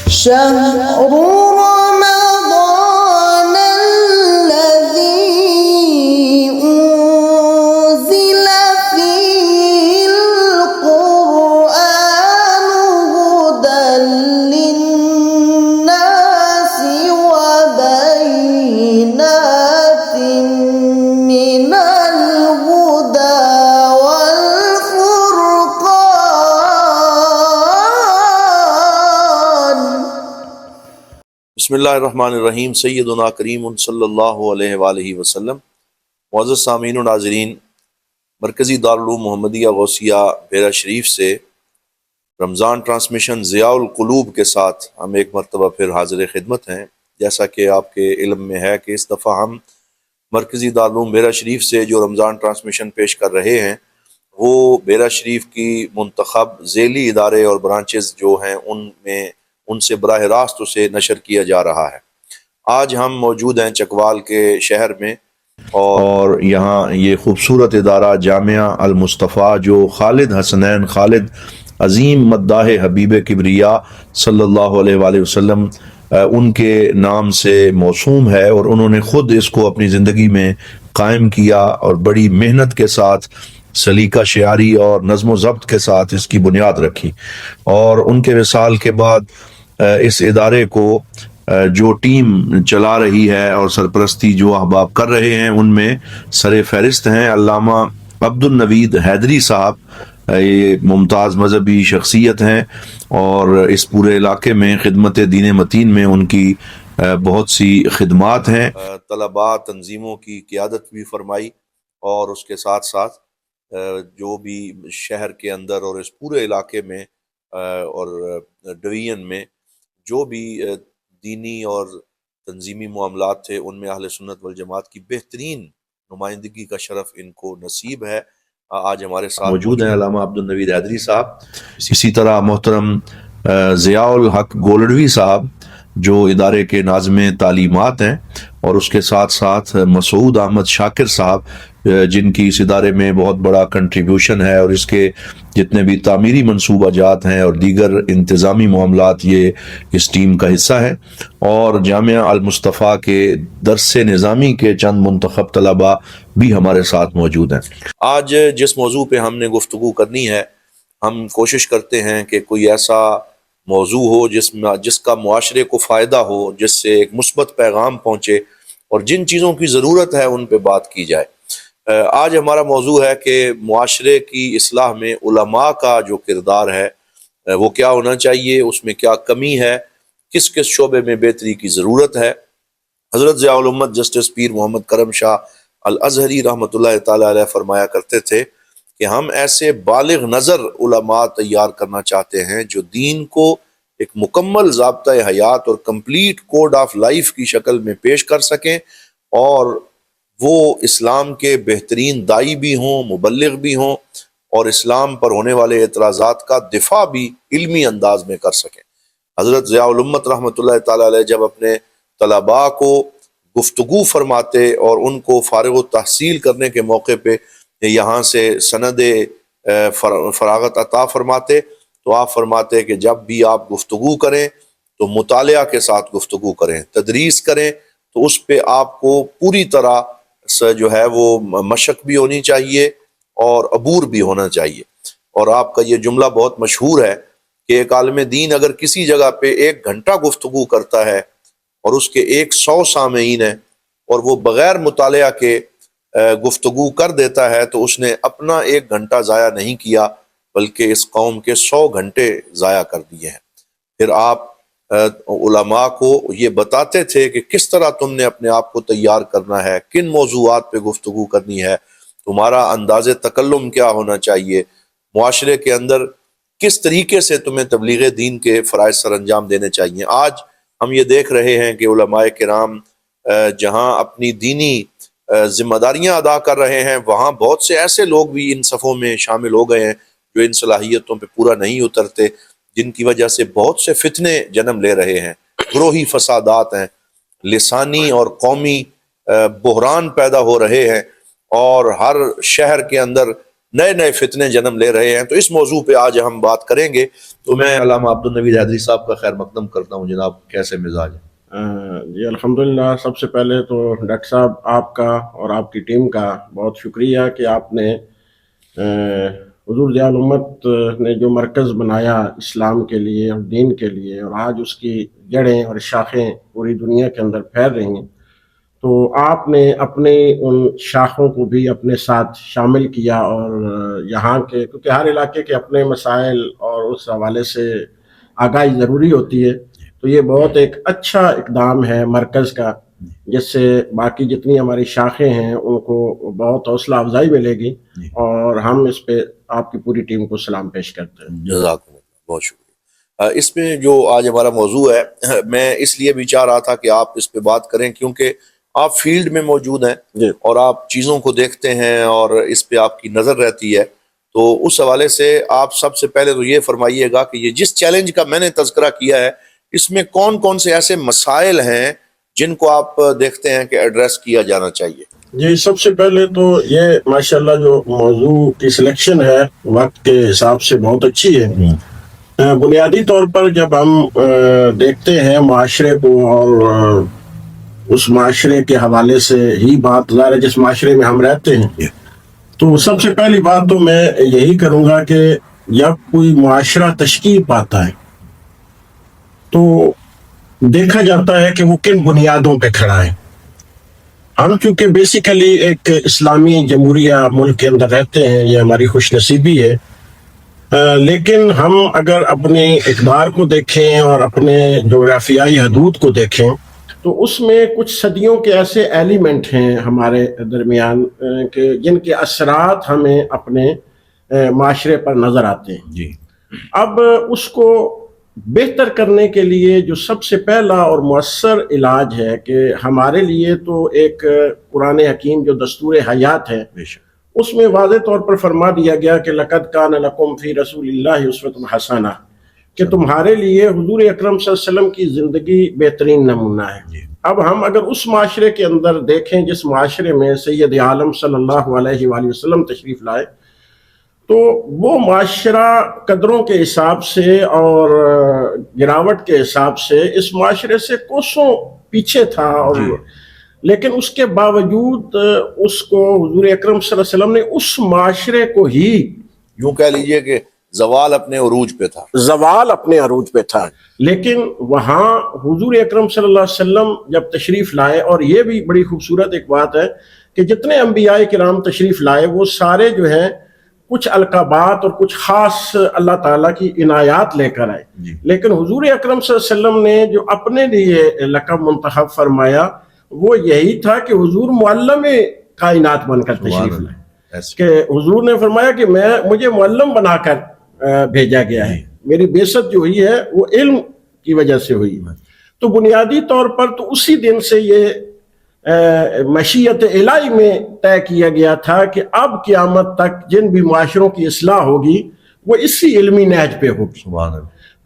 شهر رمضان الذي أنزل فيه القرآن هدى للناس وبينات من الهدى والفرقان. بسم اللہ الرحمن الرحیم. سیدنا کریم صلی اللہ علیہ وآلہ وسلم. معزز سامعین و ناظرین، مرکزی دارالعلوم محمدیہ غوثیہ بیرا شریف سے رمضان ٹرانسمیشن ضیاء القلوب کے ساتھ ہم ایک مرتبہ پھر حاضر خدمت ہیں. جیسا کہ آپ کے علم میں ہے کہ اس دفعہ ہم مرکزی دارالعلوم بیرا شریف سے جو رمضان ٹرانسمیشن پیش کر رہے ہیں وہ بیرا شریف کی منتخب ذیلی ادارے اور برانچز جو ہیں ان سے براہ راست اسے نشر کیا جا رہا ہے. آج ہم موجود ہیں چکوال کے شہر میں، اور یہاں یہ خوبصورت ادارہ جامعہ المصطفیٰ جو خالد حسنین خالد عظیم مداح حبیب کبریا صلی اللہ علیہ وآلہ وسلم ان کے نام سے موسوم ہے، اور انہوں نے خود اس کو اپنی زندگی میں قائم کیا اور بڑی محنت کے ساتھ سلیقہ شعاری اور نظم و ضبط کے ساتھ اس کی بنیاد رکھی. اور ان کے وصال کے بعد اس ادارے کو جو ٹیم چلا رہی ہے اور سرپرستی جو احباب کر رہے ہیں ان میں سر فہرست ہیں علامہ عبد النوید حیدری صاحب. یہ ممتاز مذہبی شخصیت ہیں اور اس پورے علاقے میں خدمت دین متین میں ان کی بہت سی خدمات ہیں. طلباء تنظیموں کی قیادت بھی فرمائی، اور اس کے ساتھ ساتھ جو بھی شہر کے اندر اور اس پورے علاقے میں اور ڈویژن میں جو بھی دینی اور تنظیمی معاملات تھے ان میں اہل سنت والجماعت کی بہترین نمائندگی کا شرف ان کو نصیب ہے. آج ہمارے ساتھ موجود ہیں علامہ عبد النوید حیدری صاحب. اسی طرح محترم ضیاء الحق گولڑوی صاحب جو ادارے کے ناظم تعلیمات ہیں، اور اس کے ساتھ ساتھ مسعود احمد شاکر صاحب جن کی اس ادارے میں بہت بڑا کنٹریبیوشن ہے، اور اس کے جتنے بھی تعمیری منصوبہ جات ہیں اور دیگر انتظامی معاملات یہ اس ٹیم کا حصہ ہے. اور جامعہ المصطفیٰ کے درس نظامی کے چند منتخب طلباء بھی ہمارے ساتھ موجود ہیں. آج جس موضوع پہ ہم نے گفتگو کرنی ہے، ہم کوشش کرتے ہیں کہ کوئی ایسا موضوع ہو جس کا معاشرے کو فائدہ ہو، جس سے ایک مثبت پیغام پہنچے، اور جن چیزوں کی ضرورت ہے ان پہ بات کی جائے. آج ہمارا موضوع ہے کہ معاشرے کی اصلاح میں علماء کا جو کردار ہے وہ کیا ہونا چاہیے، اس میں کیا کمی ہے، کس کس شعبے میں بہتری کی ضرورت ہے. حضرت ضیاء الامت جسٹس پیر محمد کرم شاہ الازہری رحمۃ اللہ تعالی علیہ فرمایا کرتے تھے کہ ہم ایسے بالغ نظر علماء تیار کرنا چاہتے ہیں جو دین کو ایک مکمل ضابطۂ حیات اور کمپلیٹ کوڈ آف لائف کی شکل میں پیش کر سکیں، اور وہ اسلام کے بہترین داعی بھی ہوں، مبلغ بھی ہوں، اور اسلام پر ہونے والے اعتراضات کا دفاع بھی علمی انداز میں کر سکیں. حضرت ضیاء الامت رحمۃ اللہ تعالی علیہ جب اپنے طلباء کو گفتگو فرماتے اور ان کو فارغ التحصیل کرنے کے موقع پہ یہاں سے سند فراغت عطا فرماتے تو آپ فرماتے کہ جب بھی آپ گفتگو کریں تو مطالعہ کے ساتھ گفتگو کریں، تدریس کریں تو اس پہ آپ کو پوری طرح سے جو ہے وہ مشق بھی ہونی چاہیے اور عبور بھی ہونا چاہیے. اور آپ کا یہ جملہ بہت مشہور ہے کہ ایک عالم دین اگر کسی جگہ پہ 1 گھنٹہ گفتگو کرتا ہے اور اس کے 100 سامعین ہیں اور وہ بغیر مطالعہ کے گفتگو کر دیتا ہے تو اس نے اپنا 1 گھنٹہ ضائع نہیں کیا بلکہ اس قوم کے 100 گھنٹے ضائع کر دیے ہیں. پھر آپ علماء کو یہ بتاتے تھے کہ کس طرح تم نے اپنے آپ کو تیار کرنا ہے، کن موضوعات پہ گفتگو کرنی ہے، تمہارا انداز تکلم کیا ہونا چاہیے، معاشرے کے اندر کس طریقے سے تمہیں تبلیغ دین کے فرائض سر انجام دینے چاہیے. آج ہم یہ دیکھ رہے ہیں کہ علماء کرام جہاں اپنی دینی ذمہ داریاں ادا کر رہے ہیں وہاں بہت سے ایسے لوگ بھی ان صفوں میں شامل ہو گئے ہیں جو ان صلاحیتوں پہ پورا نہیں اترتے، جن کی وجہ سے بہت سے فتنے جنم لے رہے ہیں، گروہی فسادات ہیں، لسانی اور قومی بحران پیدا ہو رہے ہیں، اور ہر شہر کے اندر نئے نئے فتنے جنم لے رہے ہیں. تو اس موضوع پہ آج ہم بات کریں گے. تو میں علامہ عبدالنوید حیدری صاحب کا خیر مقدم کرتا ہوں. جناب کیسے مزاج ہے؟ جی الحمدللہ. سب سے پہلے تو ڈاکٹر صاحب آپ کا اور آپ کی ٹیم کا بہت شکریہ کہ آپ نے حضور ضیاء الامت نے جو مرکز بنایا اسلام کے لیے اور دین کے لیے، اور آج اس کی جڑیں اور شاخیں پوری دنیا کے اندر پھیل رہی ہیں، تو آپ نے اپنے ان شاخوں کو بھی اپنے ساتھ شامل کیا. اور یہاں کے، کیونکہ ہر علاقے کے اپنے مسائل اور اس حوالے سے آگاہی ضروری ہوتی ہے، تو یہ بہت ایک اچھا اقدام ہے مرکز کا، جس سے باقی جتنی ہماری شاخیں ہیں ان کو بہت حوصلہ افزائی ملے گی. اور ہم اس پہ آپ کی پوری ٹیم کو سلام پیش کرتے ہیں. جزاکم اللہ، بہت شکریہ. اس میں جو آج ہمارا موضوع ہے، میں اس لیے بھی چاہ رہا تھا کہ آپ اس پہ بات کریں کیونکہ آپ فیلڈ میں موجود ہیں جی. اور آپ چیزوں کو دیکھتے ہیں اور اس پہ آپ کی نظر رہتی ہے. تو اس حوالے سے آپ سب سے پہلے تو یہ فرمائیے گا کہ یہ جس چیلنج کا میں نے تذکرہ کیا ہے، اس میں کون کون سے ایسے مسائل ہیں جن کو آپ دیکھتے ہیں کہ ایڈریس کیا جانا چاہیے؟ جی سب سے پہلے تو یہ ماشاءاللہ جو موضوع کی سلیکشن ہے وقت کے حساب سے بہت اچھی ہے. بنیادی طور پر جب ہم دیکھتے ہیں معاشرے کو اور اس معاشرے کے حوالے سے ہی بات ظاہر ہے جس معاشرے میں ہم رہتے ہیں، تو سب سے پہلی بات تو میں یہی کروں گا کہ جب کوئی معاشرہ تشکیل پاتا ہے تو دیکھا جاتا ہے کہ وہ کن بنیادوں پہ کھڑا ہے. ہم چونکہ بیسیکلی ایک اسلامی جمہوریہ ملک کے اندر رہتے ہیں، یہ ہماری خوش نصیبی ہے، لیکن ہم اگر اپنے اقدار کو دیکھیں اور اپنے جغرافیائی حدود کو دیکھیں تو اس میں کچھ صدیوں کے ایسے ایلیمنٹ ہیں ہمارے درمیان کہ جن کے اثرات ہمیں اپنے معاشرے پر نظر آتے ہیں. جی. اب اس کو بہتر کرنے کے لیے جو سب سے پہلا اور مؤثر علاج ہے کہ ہمارے لیے تو ایک قرآن حکیم جو دستور حیات ہے، اس میں واضح طور پر فرما دیا گیا کہ لَقَدْ كَانَ لَكُمْ فِي رَسُولِ اللَّهِ أُسْوَةٌ حَسَنَةٌ، کہ تمہارے لیے حضور اکرم صلی اللہ علیہ وسلم کی زندگی بہترین نمونہ ہے. اب ہم اگر اس معاشرے کے اندر دیکھیں جس معاشرے میں سید عالم صلی اللہ علیہ وآلہ وسلم تشریف لائے، تو وہ معاشرہ قدروں کے حساب سے اور گراوٹ کے حساب سے اس معاشرے سے کوسوں پیچھے تھا. اور لیکن اس کے باوجود اس کو حضور اکرم صلی اللہ علیہ وسلم نے اس معاشرے کو ہی، یوں کہہ لیجئے کہ زوال اپنے عروج پہ تھا. زوال اپنے عروج پہ تھا، لیکن وہاں حضور اکرم صلی اللہ علیہ وسلم جب تشریف لائے، اور یہ بھی بڑی خوبصورت ایک بات ہے کہ جتنے انبیاء کرام تشریف لائے وہ سارے جو ہیں کچھ القابات اور کچھ خاص اللہ تعالیٰ کی عنایات لے کر آئے. لیکن حضور اکرم صلی اللہ علیہ وسلم نے جو اپنے لیے لقب منتخب فرمایا وہ یہی تھا کہ حضور معلم کائنات بن کر تشریف لائے. کہ حضور نے فرمایا کہ مجھے معلم بنا کر بھیجا گیا ہے، میری بعثت جو ہوئی ہے وہ علم کی وجہ سے ہوئی. تو بنیادی طور پر تو اسی دن سے یہ مشیت الہی میں طے کیا گیا تھا کہ اب قیامت تک جن بھی معاشروں کی اصلاح ہوگی وہ اسی علمی نہج پہ ہوگی.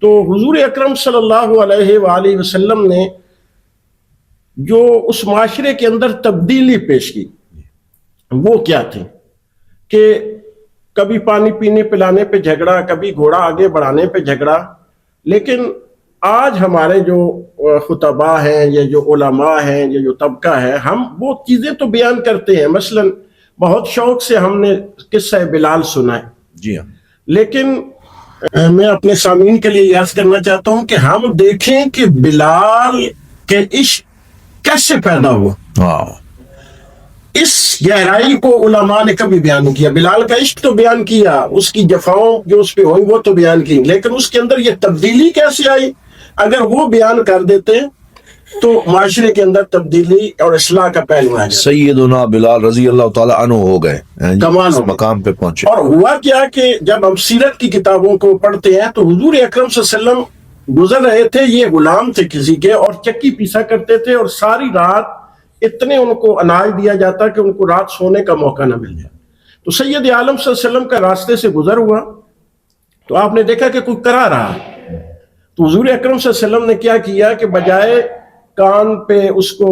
تو حضور اکرم صلی اللہ علیہ وآلہ وسلم نے جو اس معاشرے کے اندر تبدیلی پیش کی وہ کیا تھی کہ کبھی پانی پینے پلانے پہ جھگڑا، کبھی گھوڑا آگے بڑھانے پہ جھگڑا. لیکن آج ہمارے جو خطباء ہیں یا جو علماء ہیں یا جو طبقہ ہے، ہم وہ چیزیں تو بیان کرتے ہیں. مثلا بہت شوق سے ہم نے قصہ بلال سنا ہے. جی ہاں. لیکن میں اپنے سامعین کے لیے عرض کرنا چاہتا ہوں کہ ہم دیکھیں کہ بلال کے عشق کیسے پیدا ہوا. اس گہرائی کو علماء نے کبھی بیان نہیں کیا. بلال کا عشق تو بیان کیا، اس کی جفاؤں جو اس پہ ہوئی وہ تو بیان کی، لیکن اس کے اندر یہ تبدیلی کیسے آئی اگر وہ بیان کر دیتے تو معاشرے کے اندر تبدیلی اور اصلاح کا پہلو آ گیا. سیدنا بلال رضی اللہ تعالیٰ عنہ ہو گئے، کمال ہو مقام پہ پہنچے. اور ہوا کیا کہ جب ہم سیرت کی کتابوں کو پڑھتے ہیں تو حضور اکرم صلی اللہ علیہ وسلم گزر رہے تھے، یہ غلام تھے کسی کے اور چکی پیسا کرتے تھے، اور ساری رات اتنے ان کو اناج دیا جاتا کہ ان کو رات سونے کا موقع نہ مل جائے. تو سید عالم صلی اللہ علیہ وسلم کا راستے سے گزر ہوا تو آپ نے دیکھا کہ کوئی کرا رہا. تو حضور اکرم صلی اللہ علیہ وسلم نے کیا کیا کہ بجائے کان پہ اس کو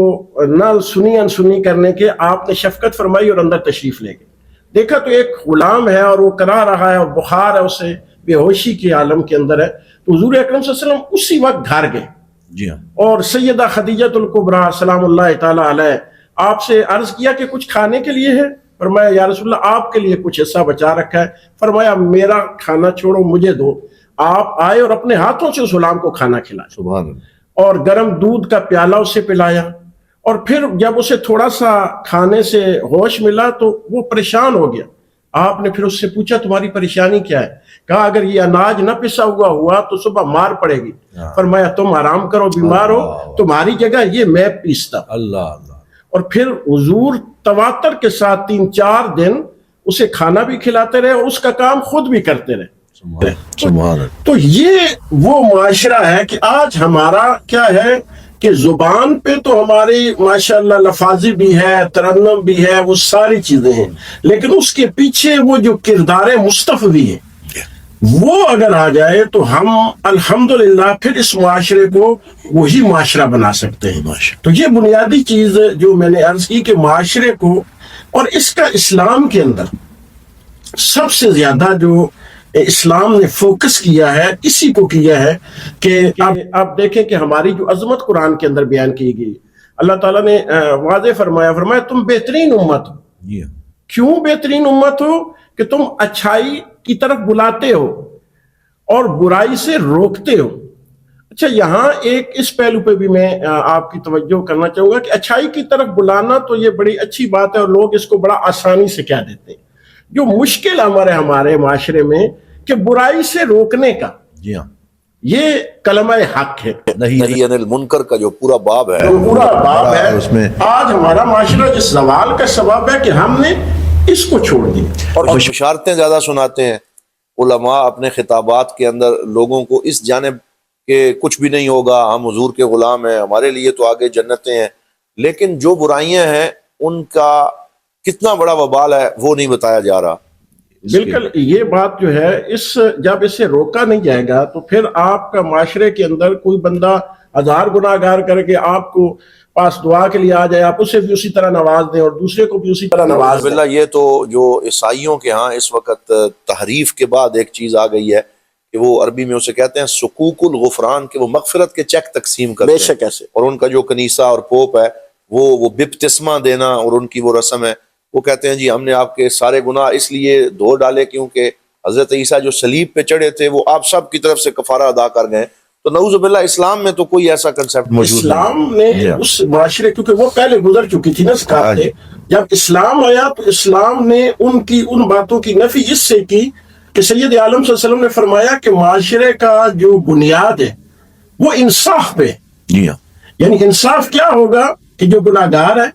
نہ سنی انسنی کرنے کے آپ نے شفقت فرمائی اور اندر تشریف لے گئے. دیکھا تو ایک غلام ہے اور وہ کرا رہا ہے اور بخار ہے اسے، بے ہوشی کے عالم کے اندر ہے، تو حضور اکرم صلی اللہ علیہ وسلم اسی وقت گھر گئے. جی ہاں. اور سیدہ خدیجۃ الکبریٰ سلام اللہ تعالی علیہ آپ سے عرض کیا کہ کچھ کھانے کے لیے ہے؟ فرمایا یا رسول اللہ آپ کے لیے کچھ حصہ بچا رکھا ہے. فرمایا میرا کھانا چھوڑو مجھے دو. آپ آئے اور اپنے ہاتھوں سے اس غلام کو کھانا کھلایا، سبحان اللہ. اور گرم دودھ کا پیالہ اسے پلایا. اور پھر جب اسے تھوڑا سا کھانے سے ہوش ملا تو وہ پریشان ہو گیا. آپ نے پھر اس سے پوچھا تمہاری پریشانی کیا ہے؟ کہا اگر یہ اناج نہ پسا ہوا تو صبح مار پڑے گی. فرمایا تم آرام کرو، بیمار ہو، تمہاری جگہ یہ میں پیستا. اللہ اللہ. اور پھر حضور تواتر کے ساتھ 3-4 دن اسے کھانا بھی کھلاتے رہے اور اس کا کام خود بھی کرتے رہے. سبحان اللہ. تو یہ وہ معاشرہ ہے کہ آج ہمارا کیا ہے کہ زبان پہ تو ہماری ماشاءاللہ لفاظی بھی ہے، ترنم بھی ہے، وہ ساری چیزیں ہیں، لیکن اس کے پیچھے وہ جو کردار مصطفی ہے وہ اگر آ جائے تو ہم الحمدللہ پھر اس معاشرے کو وہی معاشرہ بنا سکتے ہیں. تو یہ بنیادی چیز جو میں نے عرض کی کہ معاشرے کو، اور اس کا اسلام کے اندر سب سے زیادہ جو اسلام نے فوکس کیا ہے اسی کو کیا ہے کہ آپ دیکھیں کہ ہماری جو عظمت قرآن کے اندر بیان کی گئی، اللہ تعالیٰ نے واضح فرمایا تم بہترین امت ہو. کیوں بہترین امت ہو؟ کہ تم اچھائی کی طرف بلاتے ہو اور برائی سے روکتے ہو. اچھا یہاں ایک اس پہلو پہ بھی میں آپ کی توجہ کرنا چاہوں گا کہ اچھائی کی طرف بلانا تو یہ بڑی اچھی بات ہے اور لوگ اس کو بڑا آسانی سے کہہ دیتے ہیں. جو مشکل ہمارے معاشرے میں کہ برائی سے روکنے کا، جی ہاں، یہ کلمہ حق ہے. نہیں عن المنکر کا جو پورا باب ہے، اس میں آج ہمارا معاشرہ جس زوال کا سبب ہے کہ ہم نے اس کو چھوڑ دیا. اور بشارتیں زیادہ سناتے ہیں علماء اپنے خطابات کے اندر لوگوں کو اس جانب کہ کچھ بھی نہیں ہوگا، ہم حضور کے غلام ہیں، ہمارے لیے تو آگے جنتیں ہیں، لیکن جو برائیاں ہیں ان کا کتنا بڑا وبال ہے وہ نہیں بتایا جا رہا. بالکل یہ بات جو ہے جب اسے روکا نہیں جائے گا تو پھر آپ کا معاشرے کے اندر کوئی بندہ 1000 گناہ گار کر کے آپ کو پاس دعا کے لیے آ جائے، آپ اسے بھی اسی طرح نواز دیں اور دوسرے کو بھی اسی طرح نواز دیں. یہ تو جو عیسائیوں کے ہاں اس وقت تحریف کے بعد ایک چیز آ گئی ہے کہ وہ عربی میں اسے کہتے ہیں سکوک الغفران، کہ وہ مغفرت کے چیک تقسیم کرتے ہیں. بے شک ایسے. اور ان کا جو کنیسہ اور پوپ ہے وہ بپتسمہ دینا اور ان کی وہ رسم ہے، وہ کہتے ہیں جی ہم نے آپ کے سارے گناہ اس لیے دھو ڈالے کیونکہ حضرت عیسیٰ جو صلیب پہ چڑھے تھے وہ آپ سب کی طرف سے کفارہ ادا کر گئے. تو نعوذ باللہ اسلام میں تو کوئی ایسا کنسیپٹ موجود نہیں. اسلام نے اس معاشرے، کیونکہ وہ پہلے گزر چکی تھی نا ثقافتیں، جب اسلام آیا تو اسلام نے ان باتوں کی نفی اس سے کی کہ سید عالم صلی اللہ علیہ وسلم نے فرمایا کہ معاشرے کا جو بنیاد ہے وہ انصاف پہ. یعنی انصاف کیا ہوگا کہ جو گناہ گار ہے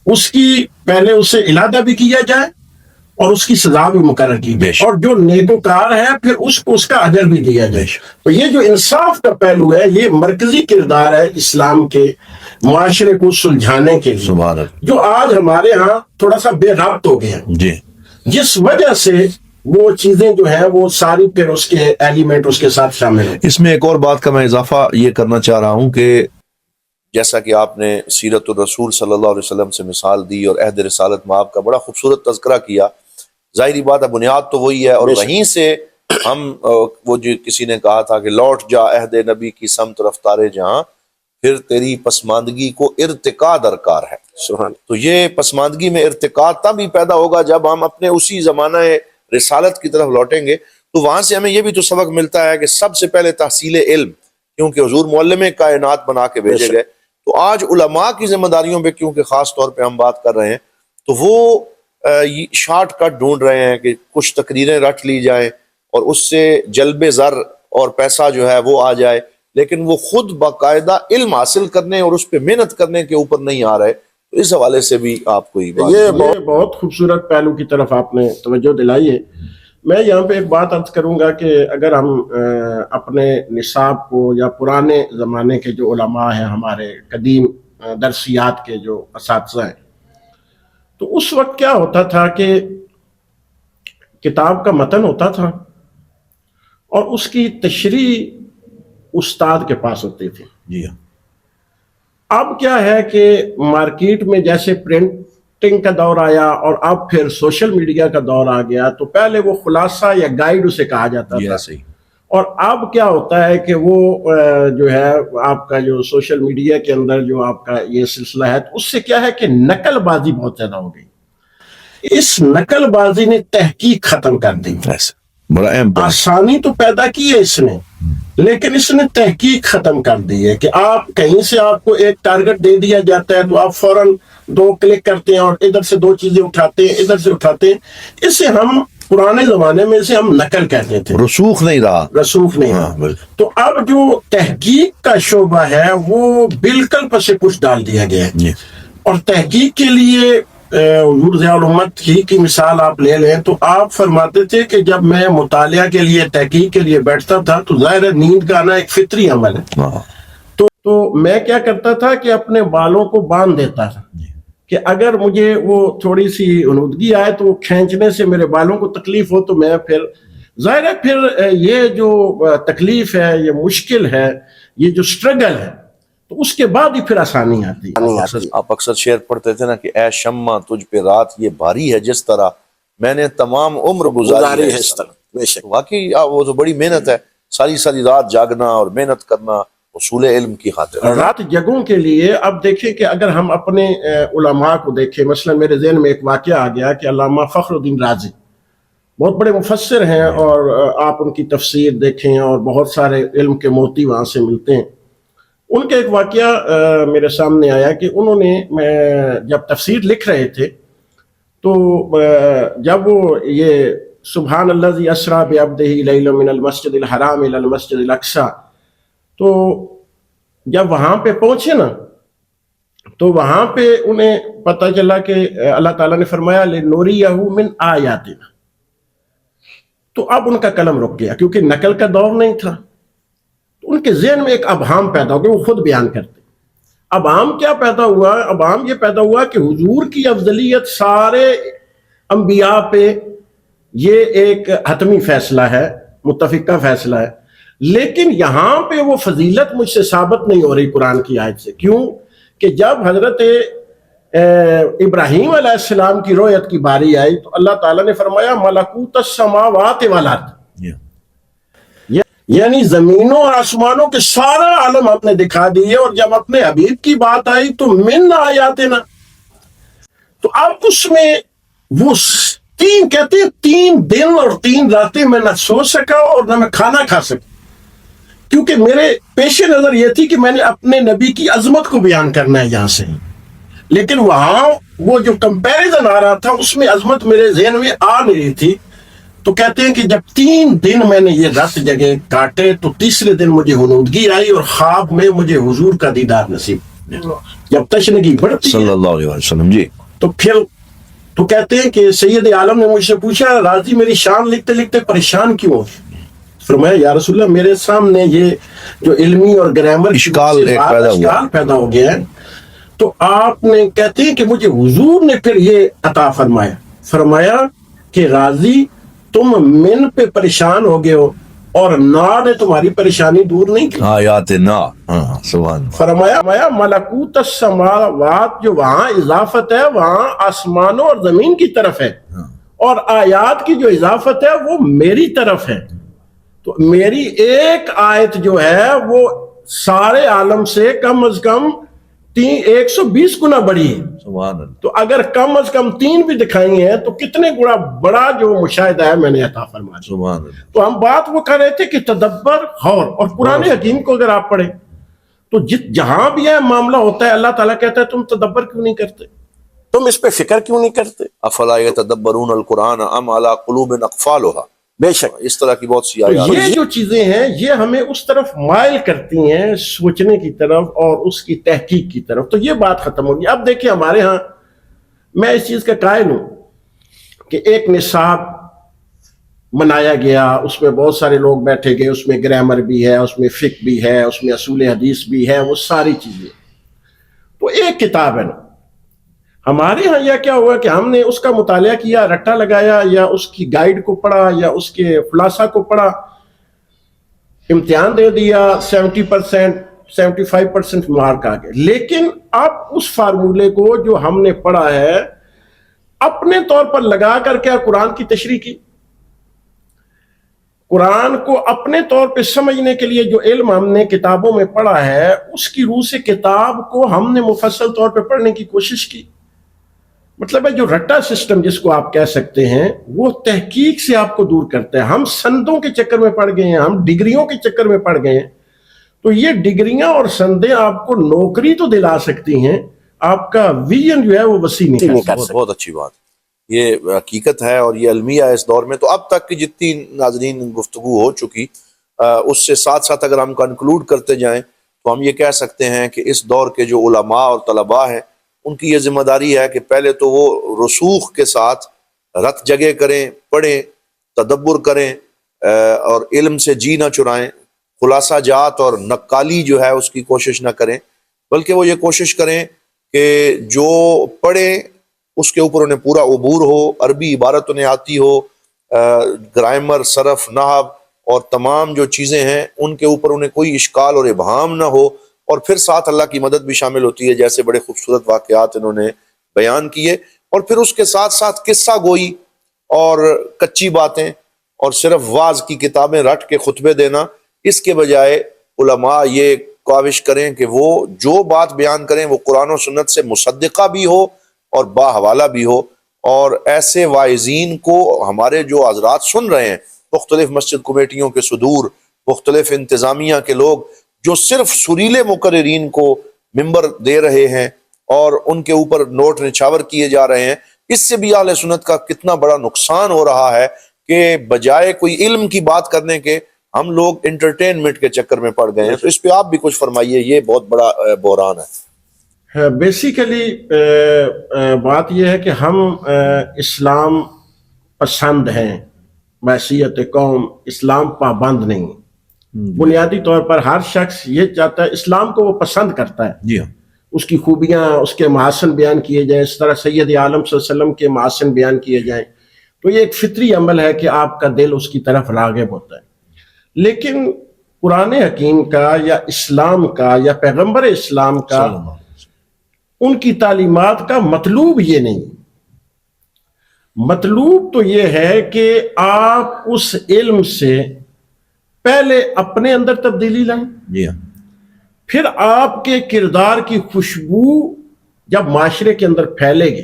اس کی پہلے اسے علادہ بھی کیا جائے اور اس کی سزا بھی مقرر کی جائے، اور جو نیکوکار ہے پھر اس کو اس کا اجر بھی دیا جائے. تو یہ جو انصاف کا پہلو ہے یہ مرکزی کردار ہے اسلام کے معاشرے کو سلجھانے کے لیے، جو آج ہمارے ہاں تھوڑا سا بے ربط ہو گیا، جس وجہ سے وہ چیزیں جو ہیں وہ ساری پھر اس کے ایلیمنٹ اس کے ساتھ شامل ہیں. اس میں ایک اور بات کا میں اضافہ یہ کرنا چاہ رہا ہوں کہ جیسا کہ آپ نے سیرت الرسول صلی اللہ علیہ وسلم سے مثال دی اور عہد رسالت میں آپ کا بڑا خوبصورت تذکرہ کیا، ظاہری بات ہے بنیاد تو وہی ہے، اور وہیں سے ہم وہ جو کسی نے کہا تھا کہ لوٹ جا عہد نبی کی سمت رفتار جہاں، پھر تیری پسماندگی کو ارتقا درکار ہے. تو یہ پسماندگی میں ارتقا تب ہی پیدا ہوگا جب ہم اپنے اسی زمانہ رسالت کی طرف لوٹیں گے. تو وہاں سے ہمیں یہ بھی تو سبق ملتا ہے کہ سب سے پہلے تحصیل علم، کیونکہ حضور معلم کائنات بنا کے بھیجے گئے. تو آج علماء کی ذمہ داریوں پہ کیونکہ خاص طور پہ ہم بات کر رہے ہیں تو وہ شارٹ کٹ ڈھونڈ رہے ہیں کہ کچھ تقریریں رٹ لی جائیں اور اس سے جلب زر اور پیسہ جو ہے وہ آ جائے، لیکن وہ خود باقاعدہ علم حاصل کرنے اور اس پہ محنت کرنے کے اوپر نہیں آ رہے. تو اس حوالے سے بھی آپ کو یہ بہت خوبصورت پہلو کی طرف آپ نے توجہ دلائی ہے. میں یہاں پہ ایک بات عرض کروں گا کہ اگر ہم اپنے نصاب کو یا پرانے زمانے کے جو علماء ہیں، ہمارے قدیم درسیات کے جو اساتذہ ہیں، تو اس وقت کیا ہوتا تھا کہ کتاب کا متن ہوتا تھا اور اس کی تشریح استاد کے پاس ہوتی تھی. اب کیا ہے کہ مارکیٹ میں جیسے پرنٹ ٹنگ کا دور آیا اور اب پھر سوشل میڈیا کا دور آ گیا، تو پہلے وہ خلاصہ یا گائیڈ اسے کہا جاتا تھا، صحیح. اور اب کیا ہوتا ہے کہ وہ جو ہے آپ کا جو سوشل میڈیا کے اندر جو آپ کا یہ سلسلہ ہے، تو اس سے کیا ہے کہ نقل بازی بہت زیادہ ہو گئی. اس نقل بازی نے تحقیق ختم کر دی. بڑا اہم بات. آسانی تو پیدا کی ہے اس نے، لیکن اس نے تحقیق ختم کر دی ہے کہ آپ کہیں سے آپ کو ایک ٹارگٹ دے دیا جاتا ہے تو آپ فوراً 2 کلک کرتے ہیں اور ادھر سے 2 چیزیں اٹھاتے ہیں، ادھر سے اٹھاتے ہیں. اسے ہم پرانے زمانے میں اسے ہم نقل کہتے تھے، رسوخ نہیں رہا. رسوخ نہیں رہا. بالکل. تو اب جو تحقیق کا شعبہ ہے وہ بالکل پس پش ڈال دیا گیا ہے. اور تحقیق کے لیے حضور ضیاء الامت کی مثال آپ لے لیں تو آپ فرماتے تھے کہ جب میں مطالعہ کے لیے تحقیق کے لیے بیٹھتا تھا تو ظاہر ہے نیند کا آنا ایک فطری عمل ہے. تو میں کیا کرتا تھا کہ اپنے بالوں کو باندھ دیتا تھا کہ اگر مجھے وہ تھوڑی سی انودگی آئے تو وہ کھینچنے سے میرے بالوں کو تکلیف ہو تو میں پھر ظاہر ہے پھر یہ جو تکلیف ہے، یہ مشکل ہے، یہ جو سٹرگل ہے، تو اس کے بعد ہی پھر آسانی آتی. آپ اکثر شعر پڑھتے تھے نا کہ اے شمع تجھ پہ رات یہ بھاری ہے جس طرح میں نے تمام عمر گزاری ہے اس طرح. بے شک واقعی وہ تو بڑی محنت ہے، ساری رات جاگنا اور محنت کرنا اصول علم کی خاطر. رات جگوں کے لیے اب دیکھیں کہ اگر ہم اپنے علماء کو دیکھیں، مثلا میرے ذہن میں ایک واقعہ آ گیا کہ علامہ فخر الدین رازی بہت بڑے مفسر ہیں، اور آپ ان کی تفسیر دیکھیں اور بہت سارے علم کے موتی وہاں سے ملتے ہیں. ان کا ایک واقعہ میرے سامنے آیا کہ انہوں نے جب تفسیر لکھ رہے تھے تو جب وہ یہ سبحان الذی اسریٰ بعبدہ لیلا من المسجد الحرام الی المسجد الاقصیٰ، تو جب وہاں پہ پہنچے نا تو وہاں پہ انہیں پتہ چلا کہ اللہ تعالیٰ نے فرمایا لِنُرِيَهُ مِنْ آیاتنا. تو اب ان کا قلم رک گیا کیونکہ نقل کا دور نہیں تھا. تو ان کے ذہن میں ایک ابہام پیدا ہو گیا، وہ خود بیان کرتے. ابہام کیا پیدا ہوا؟ ابہام یہ پیدا ہوا کہ حضور کی افضلیت سارے انبیاء پہ یہ ایک حتمی فیصلہ ہے، متفقہ فیصلہ ہے، لیکن یہاں پہ وہ فضیلت مجھ سے ثابت نہیں ہو رہی قرآن کی آیت سے. کیوں کہ جب حضرت ابراہیم علیہ السلام کی رؤیت کی باری آئی تو اللہ تعالیٰ نے فرمایا ملکوت السماوات والارض، یعنی زمینوں اور آسمانوں کے سارا عالم ہم نے دکھا دیے. اور جب اپنے حبیب کی بات آئی تو من آیاتنا، تو اب اس میں وہ کہتے ہیں 3 دن اور 3 راتیں میں نہ سو سکا اور نہ میں کھانا کھا سکا، کیونکہ میرے پیش نظر یہ تھی کہ میں نے اپنے نبی کی عظمت کو بیان کرنا ہے یہاں سے. لیکن وہاں وہ جو کمپیریزن آ رہا تھا اس میں عظمت میرے ذہن میں آ نہیں رہی تھی. تو کہتے ہیں کہ جب 3 دن میں نے یہ رات جگہ کاٹے تو تیسرے دن مجھے ہنودگی آئی اور خواب میں مجھے حضور کا دیدار نصیب. جب تشنگی بڑھتی صلی اللہ علیہ وسلم جی تو پھر تو کہتے ہیں کہ سید عالم نے مجھ سے پوچھا راضی میری شان لکھتے لکھتے پریشان کیوں ہو؟ فرمایا یا رسول اللہ میرے سامنے یہ جو علمی اور گرامر اشکال پیدا ہو گیا ہے. تو آپ نے کہتے ہیں کہ مجھے حضور نے پھر یہ عطا فرمایا کہ راضی تم من پہ پریشان ہو گئے ہو اور نا نے تمہاری پریشانی دور نہیں کی. آیات نا سبحان. فرمایا ملکوت السماوات، جو وہاں اضافت ہے وہاں آسمانوں اور زمین کی طرف ہے، اور آیات کی جو اضافت ہے وہ میری طرف ہے. تو میری ایک آیت جو ہے وہ سارے عالم سے کم از کم 120 گنا بڑی ہے. سبحان اللہ. تو اگر کم از کم 3 بھی دکھائی ہیں تو کتنے گنا بڑا جو مشاہدہ ہے میں نے عطا فرمایا. سبحان اللہ. تو ہم بات وہ کر رہے تھے کہ تدبر اور قرآن حکیم کو اگر آپ پڑھیں تو جہاں بھی ہے معاملہ ہوتا ہے اللہ تعالیٰ کہتا ہے تم تدبر کیوں نہیں کرتے، تم اس پہ فکر کیوں نہیں کرتے. افلا یتدبرون القرآن ام علی قلوب اقفالها. بے شک اس طرح کی بہت سی آیات. یہ جو چیزیں ہیں یہ ہمیں اس طرف مائل کرتی ہیں، سوچنے کی طرف اور اس کی تحقیق کی طرف. تو یہ بات ختم ہوگی. اب دیکھیں ہمارے ہاں میں اس چیز کا قائل ہوں کہ ایک نصاب منایا گیا، اس میں بہت سارے لوگ بیٹھے گئے، اس میں گرامر بھی ہے، اس میں فقہ بھی ہے، اس میں اصول حدیث بھی ہے، وہ ساری چیزیں. تو ایک کتاب ہے نا، ہمارے ہاں یہ کیا ہوا کہ ہم نے اس کا مطالعہ کیا، رٹا لگایا، یا اس کی گائیڈ کو پڑھا یا اس کے خلاصہ کو پڑھا، امتحان دے دیا، 70% 75% مارک آ گئے. لیکن اب اس فارمولے کو جو ہم نے پڑھا ہے اپنے طور پر لگا کر کیا قرآن کی تشریح کی؟ قرآن کو اپنے طور پہ سمجھنے کے لیے جو علم ہم نے کتابوں میں پڑھا ہے اس کی روح سے کتاب کو ہم نے مفصل طور پہ پڑھنے کی کوشش کی. مطلب ہے جو رٹا سسٹم جس کو آپ کہہ سکتے ہیں وہ تحقیق سے آپ کو دور کرتا ہے. ہم سندوں کے چکر میں پڑ گئے ہیں, ہم ڈگریوں کے چکر میں پڑ گئے ہیں. تو یہ ڈگریاں اور سندیں آپ کو نوکری تو دلا سکتی ہیں, آپ کا ویژن جو ہے وہ وسیع نہیں کر سکتی. بہت اچھی بات, یہ حقیقت ہے اور یہ المیہ ہے اس دور میں. تو اب تک کی جتنی ناظرین گفتگو ہو چکی اس سے ساتھ ساتھ اگر ہم کنکلوڈ کرتے جائیں تو ہم یہ کہہ سکتے ہیں کہ اس دور کے جو علماء اور طلباء ہیں ان کی یہ ذمہ داری ہے کہ پہلے تو وہ رسوخ کے ساتھ رت جگہ کریں, پڑھیں, تدبر کریں اور علم سے جی نہ چرائیں, خلاصہ جات اور نقالی جو ہے اس کی کوشش نہ کریں, بلکہ وہ یہ کوشش کریں کہ جو پڑھیں اس کے اوپر انہیں پورا عبور ہو, عربی عبارت انہیں آتی ہو, گرامر, صرف, نحو اور تمام جو چیزیں ہیں ان کے اوپر انہیں کوئی اشکال اور ابہام نہ ہو. اور پھر ساتھ اللہ کی مدد بھی شامل ہوتی ہے, جیسے بڑے خوبصورت واقعات انہوں نے بیان کیے. اور پھر اس کے ساتھ ساتھ قصہ گوئی اور کچی باتیں اور صرف واعظ کی کتابیں رٹ کے خطبے دینا, اس کے بجائے علماء یہ کاوش کریں کہ وہ جو بات بیان کریں وہ قرآن و سنت سے مصدقہ بھی ہو اور باحوالہ بھی ہو. اور ایسے واعظین کو ہمارے جو حضرات سن رہے ہیں, مختلف مسجد کمیٹیوں کے صدور, مختلف انتظامیہ کے لوگ جو صرف سریلے مقررین کو ممبر دے رہے ہیں اور ان کے اوپر نوٹ نچھاور کیے جا رہے ہیں, اس سے بھی اہل سنت کا کتنا بڑا نقصان ہو رہا ہے کہ بجائے کوئی علم کی بات کرنے کے ہم لوگ انٹرٹینمنٹ کے چکر میں پڑ گئے ہیں. تو اس پہ آپ بھی کچھ فرمائیے, یہ بہت بڑا بحران ہے. بیسیکلی بات یہ ہے کہ ہم اسلام پسند ہیں, معیشت قوم اسلام پابند نہیں. بنیادی طور پر ہر شخص یہ چاہتا ہے, اسلام کو وہ پسند کرتا ہے, جی ہاں, اس کی خوبیاں, اس کے محاسن بیان کیے جائیں, اس طرح سید عالم صلی اللہ علیہ وسلم کے محاسن بیان کیے جائیں. تو یہ ایک فطری عمل ہے کہ آپ کا دل اس کی طرف راغب ہوتا ہے. لیکن قرآن حکیم کا یا اسلام کا یا پیغمبر اسلام کا ان کی تعلیمات کا مطلوب یہ نہیں. مطلوب تو یہ ہے کہ آپ اس علم سے پہلے اپنے اندر تبدیلی لائیں, جی ہاں, پھر آپ کے کردار کی خوشبو جب معاشرے کے اندر پھیلے گی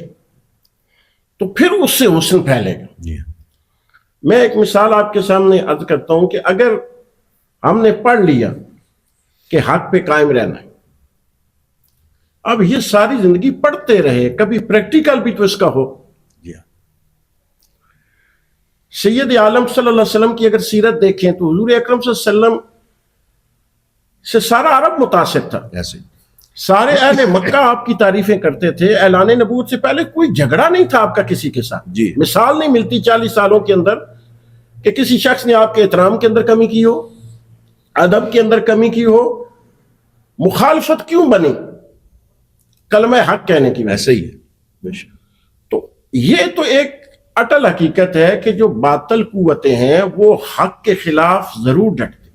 تو پھر اس سے حسن پھیلے گا. جی ہاں, میں ایک مثال آپ کے سامنے عرض کرتا ہوں کہ اگر ہم نے پڑھ لیا کہ حق پہ قائم رہنا ہے, اب یہ ساری زندگی پڑھتے رہے, کبھی پریکٹیکل بھی تو اس کا ہو. جی ہاں, سید عالم صلی اللہ علیہ وسلم کی اگر سیرت دیکھیں تو حضور اکرم صلی اللہ علیہ وسلم سے سارا عرب متاثر تھا. ایسے سارے اہل مکہ آپ کی تعریفیں کرتے تھے. اعلان نبوت سے پہلے کوئی جھگڑا نہیں تھا آپ کا کسی کے ساتھ. جی, مثال نہیں ملتی 40 سالوں کے اندر کہ کسی شخص نے آپ کے احترام کے اندر کمی کی ہو, ادب کے اندر کمی کی ہو. مخالفت کیوں بنی؟ کلمہ حق کہنے کی. ایسا ہی ہے. تو یہ تو ایک اٹل حقیقت ہے کہ جو باطل قوتیں ہیں وہ حق کے خلاف ضرور ڈٹتی.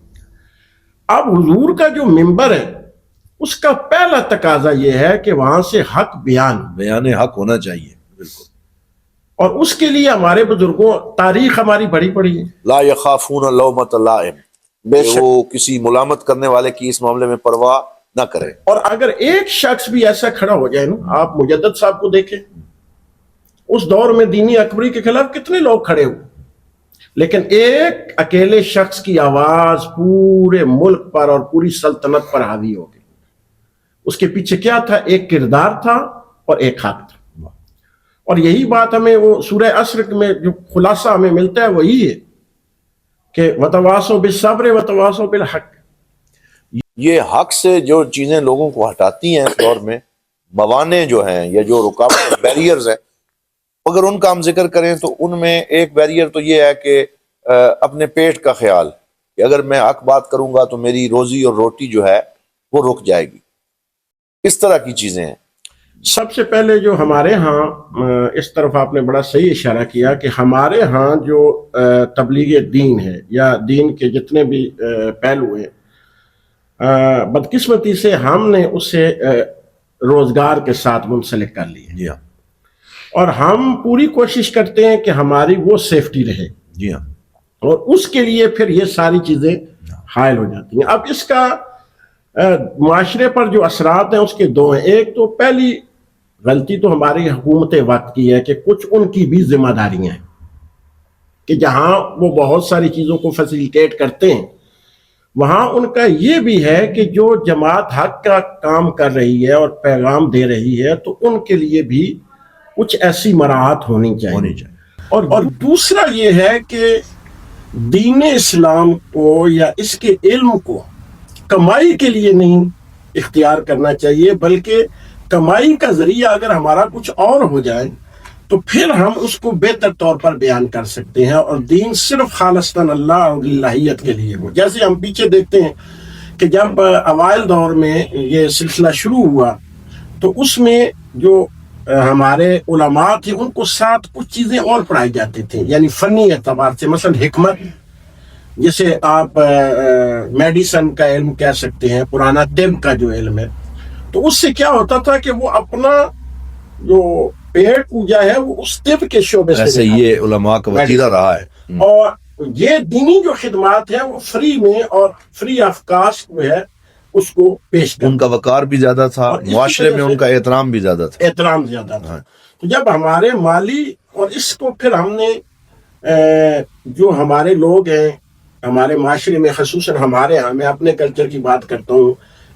اب حضور کا جو منبر ہے اس کا پہلا تقاضا یہ ہے کہ وہاں سے حق بیان حق ہونا چاہیے. بالکل. اور اس کے لیے ہمارے بزرگوں, تاریخ ہماری بڑی پڑی ہے. لا یخافون لومۃ لائم, وہ کسی ملامت کرنے والے کی اس معاملے میں پرواہ نہ کرے. اور اگر ایک شخص بھی ایسا کھڑا ہو جائے نا, آپ مجدد صاحب کو دیکھیں, اس دور میں دینی اکبری کے خلاف کتنے لوگ کھڑے ہوئے, لیکن ایک اکیلے شخص کی آواز پورے ملک پر اور پوری سلطنت پر حاوی ہو گئی. اس کے پیچھے کیا تھا؟ ایک کردار تھا اور ایک حق تھا. اور یہی بات ہمیں وہ سورہ عصر میں جو خلاصہ ہمیں ملتا ہے وہی ہے کہ وَتَوَاصَوْا بِالصَّبْرِ وَتَوَاصَوْا بِالْحَقِّ. یہ حق سے جو چیزیں لوگوں کو ہٹاتی ہیں اس دور میں, موانع جو ہیں یا جو رکاوٹ بیریئرز ہیں, اگر ان کا ہم ذکر کریں تو ان میں ایک بیریئر تو یہ ہے کہ اپنے پیٹ کا خیال, کہ اگر میں حق بات کروں گا تو میری روزی اور روٹی جو ہے وہ رک جائے گی. اس طرح کی چیزیں ہیں. سب سے پہلے جو ہمارے ہاں, اس طرف آپ نے بڑا صحیح اشارہ کیا کہ ہمارے ہاں جو تبلیغ دین ہے یا دین کے جتنے بھی پہلو ہیں, بدقسمتی سے ہم نے اسے روزگار کے ساتھ منسلک کر لیا. جی ہاں. اور ہم پوری کوشش کرتے ہیں کہ ہماری وہ سیفٹی رہے، جی ہاں، اور اس کے لیے پھر یہ ساری چیزیں حائل ہو جاتی ہیں۔ اب اس کا معاشرے پر جو اثرات ہیں اس کے دو ہیں۔ ایک تو پہلی غلطی تو ہماری حکومت وقت کی ہے کہ کچھ ان کی بھی ذمہ داریاں ہیں کہ جہاں وہ بہت ساری چیزوں کو فیسیلیٹیٹ کرتے ہیں، وہاں ان کا یہ بھی ہے کہ جو جماعت حق کا کام کر رہی ہے اور پیغام دے رہی ہے تو ان کے لیے بھی کچھ ایسی مراعات ہونی چاہیے۔ اور دوسرا یہ ہے کہ دین اسلام کو یا اس کے علم کو کمائی کے لیے نہیں اختیار کرنا چاہیے، بلکہ کمائی کا ذریعہ اگر ہمارا کچھ اور ہو جائے تو پھر ہم اس کو بہتر طور پر بیان کر سکتے ہیں، اور دین صرف خالصتاً اللہ اور اللہیت کے لیے ہو۔ جیسے ہم پیچھے دیکھتے ہیں کہ جب اوائل دور میں یہ سلسلہ شروع ہوا تو اس میں جو ہمارے علماء تھے ان کو ساتھ کچھ چیزیں اور پڑھائی جاتی تھیں، یعنی فنی اعتبار سے، مثلا حکمت، جسے آپ میڈیسن کا علم کہہ سکتے ہیں، پرانا طب کا جو علم ہے، تو اس سے کیا ہوتا تھا کہ وہ اپنا جو پیٹ پوجا ہے وہ اس طب کے شعبے سے ایسے یہ علماء کا وتیرہ رہا ہے، اور یہ دینی جو خدمات ہیں وہ فری میں اور فری آف کاسٹ جو ہے اس کو پیش کرتے، ان کا وقار بھی زیادہ تھا، معاشرے میں ان کا احترام بھی زیادہ تھا، احترام زیادہ تھا۔ تو جب ہمارے مالی، اور اس کو پھر ہم نے جو ہمارے لوگ ہیں ہمارے معاشرے میں، خصوصاً ہمارے ہاں، میں اپنے کلچر کی بات کرتا ہوں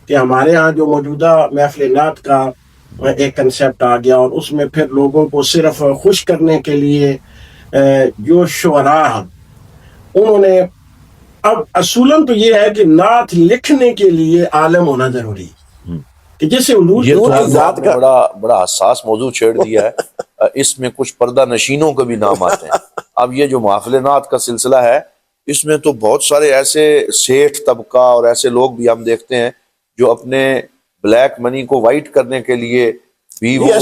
کہ ہمارے ہاں جو موجودہ محفل نعت کا ایک کنسیپٹ آ گیا، اور اس میں پھر لوگوں کو صرف خوش کرنے کے لیے جو شعراء انہوں نے، اب اصولاً تو یہ ہے کہ نعت لکھنے کے لیے عالم ہونا ضروری ہے، کہ جیسے یہ تو آپ نے بڑا حساس موضوع چھیڑ دیا ہے، اس میں کچھ پردہ نشینوں کے بھی نام آتے ہیں۔ اب یہ جو محفل نعت کا سلسلہ ہے اس میں تو بہت سارے ایسے سیٹھ طبقہ اور ایسے لوگ بھی ہم دیکھتے ہیں جو اپنے بلیک منی کو وائٹ کرنے کے لیے بھی وہ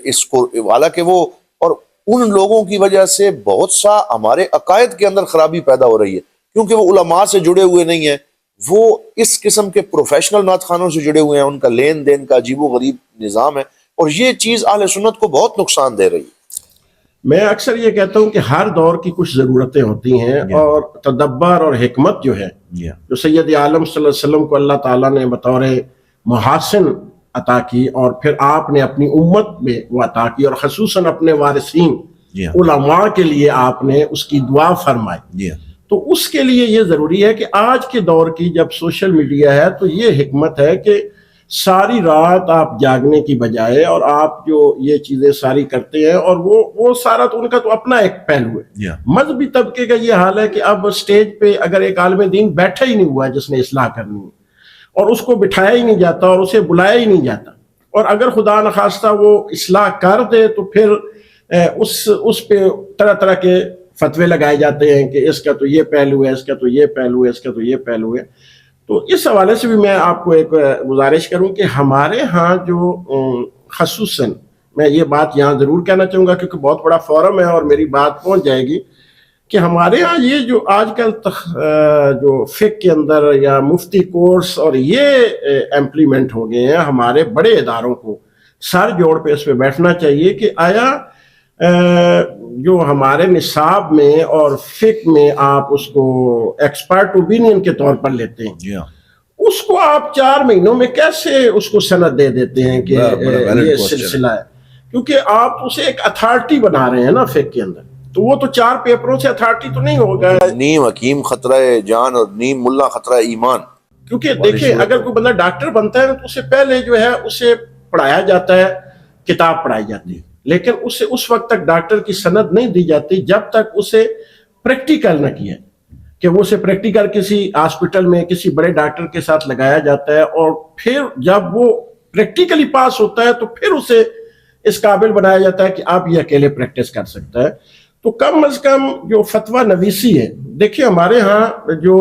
اس کو، حالانکہ وہ، اور ان لوگوں کی وجہ سے بہت سا ہمارے عقائد کے اندر خرابی پیدا ہو رہی ہے، کیونکہ وہ علماء سے جڑے ہوئے نہیں ہیں، وہ اس قسم کے پروفیشنل نعت خوانوں سے جڑے ہوئے ہیں، ان کا لین دین کا عجیب و غریب نظام ہے، اور یہ چیز اہل سنت کو بہت نقصان دے رہی ہے۔ میں اکثر یہ کہتا ہوں کہ ہر دور کی کچھ ضرورتیں ہوتی ہیں، اور تدبر اور حکمت جو ہے، جو سید عالم صلی اللہ علیہ وسلم کو اللہ تعالیٰ نے بطور محاسن عطا کی، اور پھر آپ نے اپنی امت میں وہ عطا کی، اور خصوصاً اپنے وارثین علماء کے لیے آپ نے اس کی دعا فرمائی، تو اس کے لیے یہ ضروری ہے کہ آج کے دور کی جب سوشل میڈیا ہے تو یہ حکمت ہے کہ ساری رات آپ جاگنے کی بجائے، اور آپ جو یہ چیزیں ساری کرتے ہیں، اور وہ سارا تو ان کا تو اپنا ایک پہلو ہے۔ مذہبی طبقے کا یہ حال ہے کہ اب سٹیج پہ اگر ایک عالم دین بیٹھا ہی نہیں ہوا جس نے اصلاح کرنی ہے، اور اس کو بٹھایا ہی نہیں جاتا اور اسے بلایا ہی نہیں جاتا، اور اگر خدا نخواستہ وہ اصلاح کر دے تو پھر اس پہ طرح طرح کے فتوے لگائے جاتے ہیں کہ اس کا تو یہ پہلو ہے، اس کا تو یہ پہلو ہے، اس کا تو یہ پہلو ہے۔ تو اس حوالے سے بھی میں آپ کو ایک گزارش کروں کہ ہمارے ہاں جو خصوصاً، میں یہ بات یہاں ضرور کہنا چاہوں گا کیونکہ بہت بڑا فورم ہے اور میری بات پہنچ جائے گی، کہ ہمارے ہاں یہ جو آج کل جو فقہ کے اندر یا مفتی کورس اور یہ امپلیمنٹ ہو گئے ہیں، ہمارے بڑے اداروں کو سر جوڑ پہ اس پہ بیٹھنا چاہیے کہ آیا جو ہمارے نصاب میں اور فقہ میں آپ اس کو ایکسپرٹ اوپینین کے طور پر لیتے ہیں، اس کو آپ 4 مہینوں میں کیسے اس کو سند دے دیتے ہیں کہ یہ سلسلہ ہے، کیونکہ آپ اسے ایک اتھارٹی بنا رہے ہیں نا فقہ کے اندر، تو وہ تو 4 پیپروں سے اتھارٹی تو نہیں ہوگا۔ نیم حکیم خطرہ جان اور نیم ملا خطرہ ایمان، کیونکہ دیکھیں اگر کوئی بندہ ڈاکٹر بنتا ہے تو اسے پہلے جو ہے اسے پڑھایا جاتا ہے، کتاب پڑھائی جاتی ہے، لیکن اسے اس وقت تک ڈاکٹر کی سند نہیں دی جاتی جب تک اسے پریکٹیکل نہ کیا، کہ وہ اسے پریکٹیکل کسی ہاسپٹل میں کسی بڑے ڈاکٹر کے ساتھ لگایا جاتا ہے، اور پھر جب وہ پریکٹیکلی پاس ہوتا ہے تو پھر اسے اس قابل بنایا جاتا ہے کہ آپ یہ اکیلے پریکٹس کر سکتا ہے۔ تو کم از کم جو فتویٰ نویسی ہے، دیکھیں ہمارے ہاں جو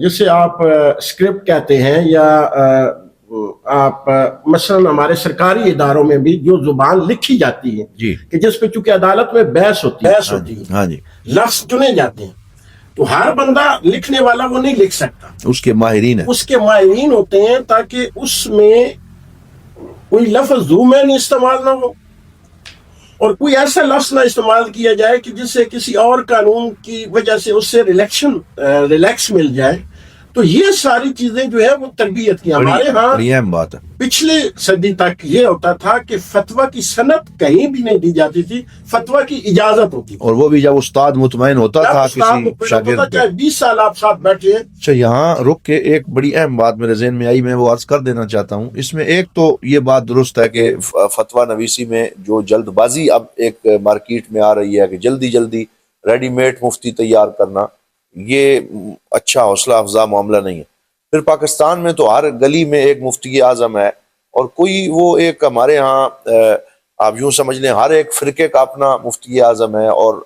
جسے آپ اسکرپٹ کہتے ہیں، یا آپ مثلا ہمارے سرکاری اداروں میں بھی جو زبان لکھی جاتی ہے کہ جس پہ چونکہ عدالت میں بحث ہوتی ہے، لفظ چنے جاتے ہیں، تو ہر بندہ لکھنے والا وہ نہیں لکھ سکتا، اس کے ماہرین ہیں، اس کے ماہرین ہوتے ہیں، تاکہ اس میں کوئی لفظ ذو معنی استعمال نہ ہو، اور کوئی ایسا لفظ نہ استعمال کیا جائے کہ جس سے کسی اور قانون کی وجہ سے اس سے ریلیکس مل جائے. تو یہ ساری چیزیں جو ہے وہ تربیت کی. ہمارے ہاں بڑی اہم بات ہے. پچھلے صدی تک یہ ہوتا تھا کہ فتویٰ کی سند کہیں بھی نہیں دی جاتی تھی, فتویٰ کی اجازت ہوتی تھی, اور وہ بھی جب استاد مطمئن ہوتا تھا کسی شاگرد پہ. چاہے 20 سال آپ ساتھ بیٹھے ہیں. اچھا, یہاں رک کے ایک بڑی اہم بات میرے ذہن میں آئی, میں وہ عرض کر دینا چاہتا ہوں. اس میں ایک تو یہ بات درست ہے کہ فتویٰ نویسی میں جو جلد بازی اب ایک مارکیٹ میں آ رہی ہے کہ جلدی جلدی ریڈی میڈ مفتی تیار کرنا, یہ اچھا حوصلہ افزا معاملہ نہیں ہے. پھر پاکستان میں تو ہر گلی میں ایک مفتی اعظم ہے, اور کوئی وہ ایک ہمارے ہاں آپ یوں سمجھ لیں ہر ایک فرقے کا اپنا مفتی اعظم ہے, اور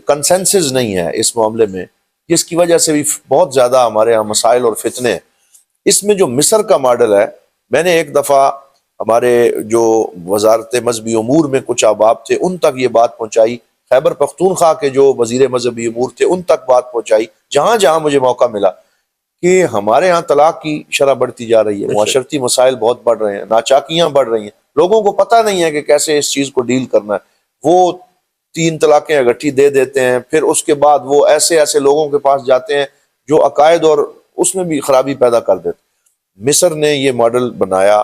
کنسنسس نہیں ہے اس معاملے میں, جس کی وجہ سے بھی بہت زیادہ ہمارے ہاں مسائل اور فتنے ہیں. اس میں جو مصر کا ماڈل ہے, میں نے ایک دفعہ ہمارے جو وزارت مذہبی امور میں کچھ احباب تھے ان تک یہ بات پہنچائی, خیبر پختونخوا کے جو وزیر مذہبی امور تھے ان تک بات پہنچائی, جہاں جہاں مجھے موقع ملا, کہ ہمارے ہاں طلاق کی شرح بڑھتی جا رہی ہے, معاشرتی مسائل بہت بڑھ رہے ہیں, ناچاکیاں بڑھ رہی ہیں, لوگوں کو پتہ نہیں ہے کہ کیسے اس چیز کو ڈیل کرنا ہے. وہ 3 طلاقیں اگٹھی دے دیتے ہیں, پھر اس کے بعد وہ ایسے لوگوں کے پاس جاتے ہیں جو عقائد اور اس میں بھی خرابی پیدا کر دیتے. مصر نے یہ ماڈل بنایا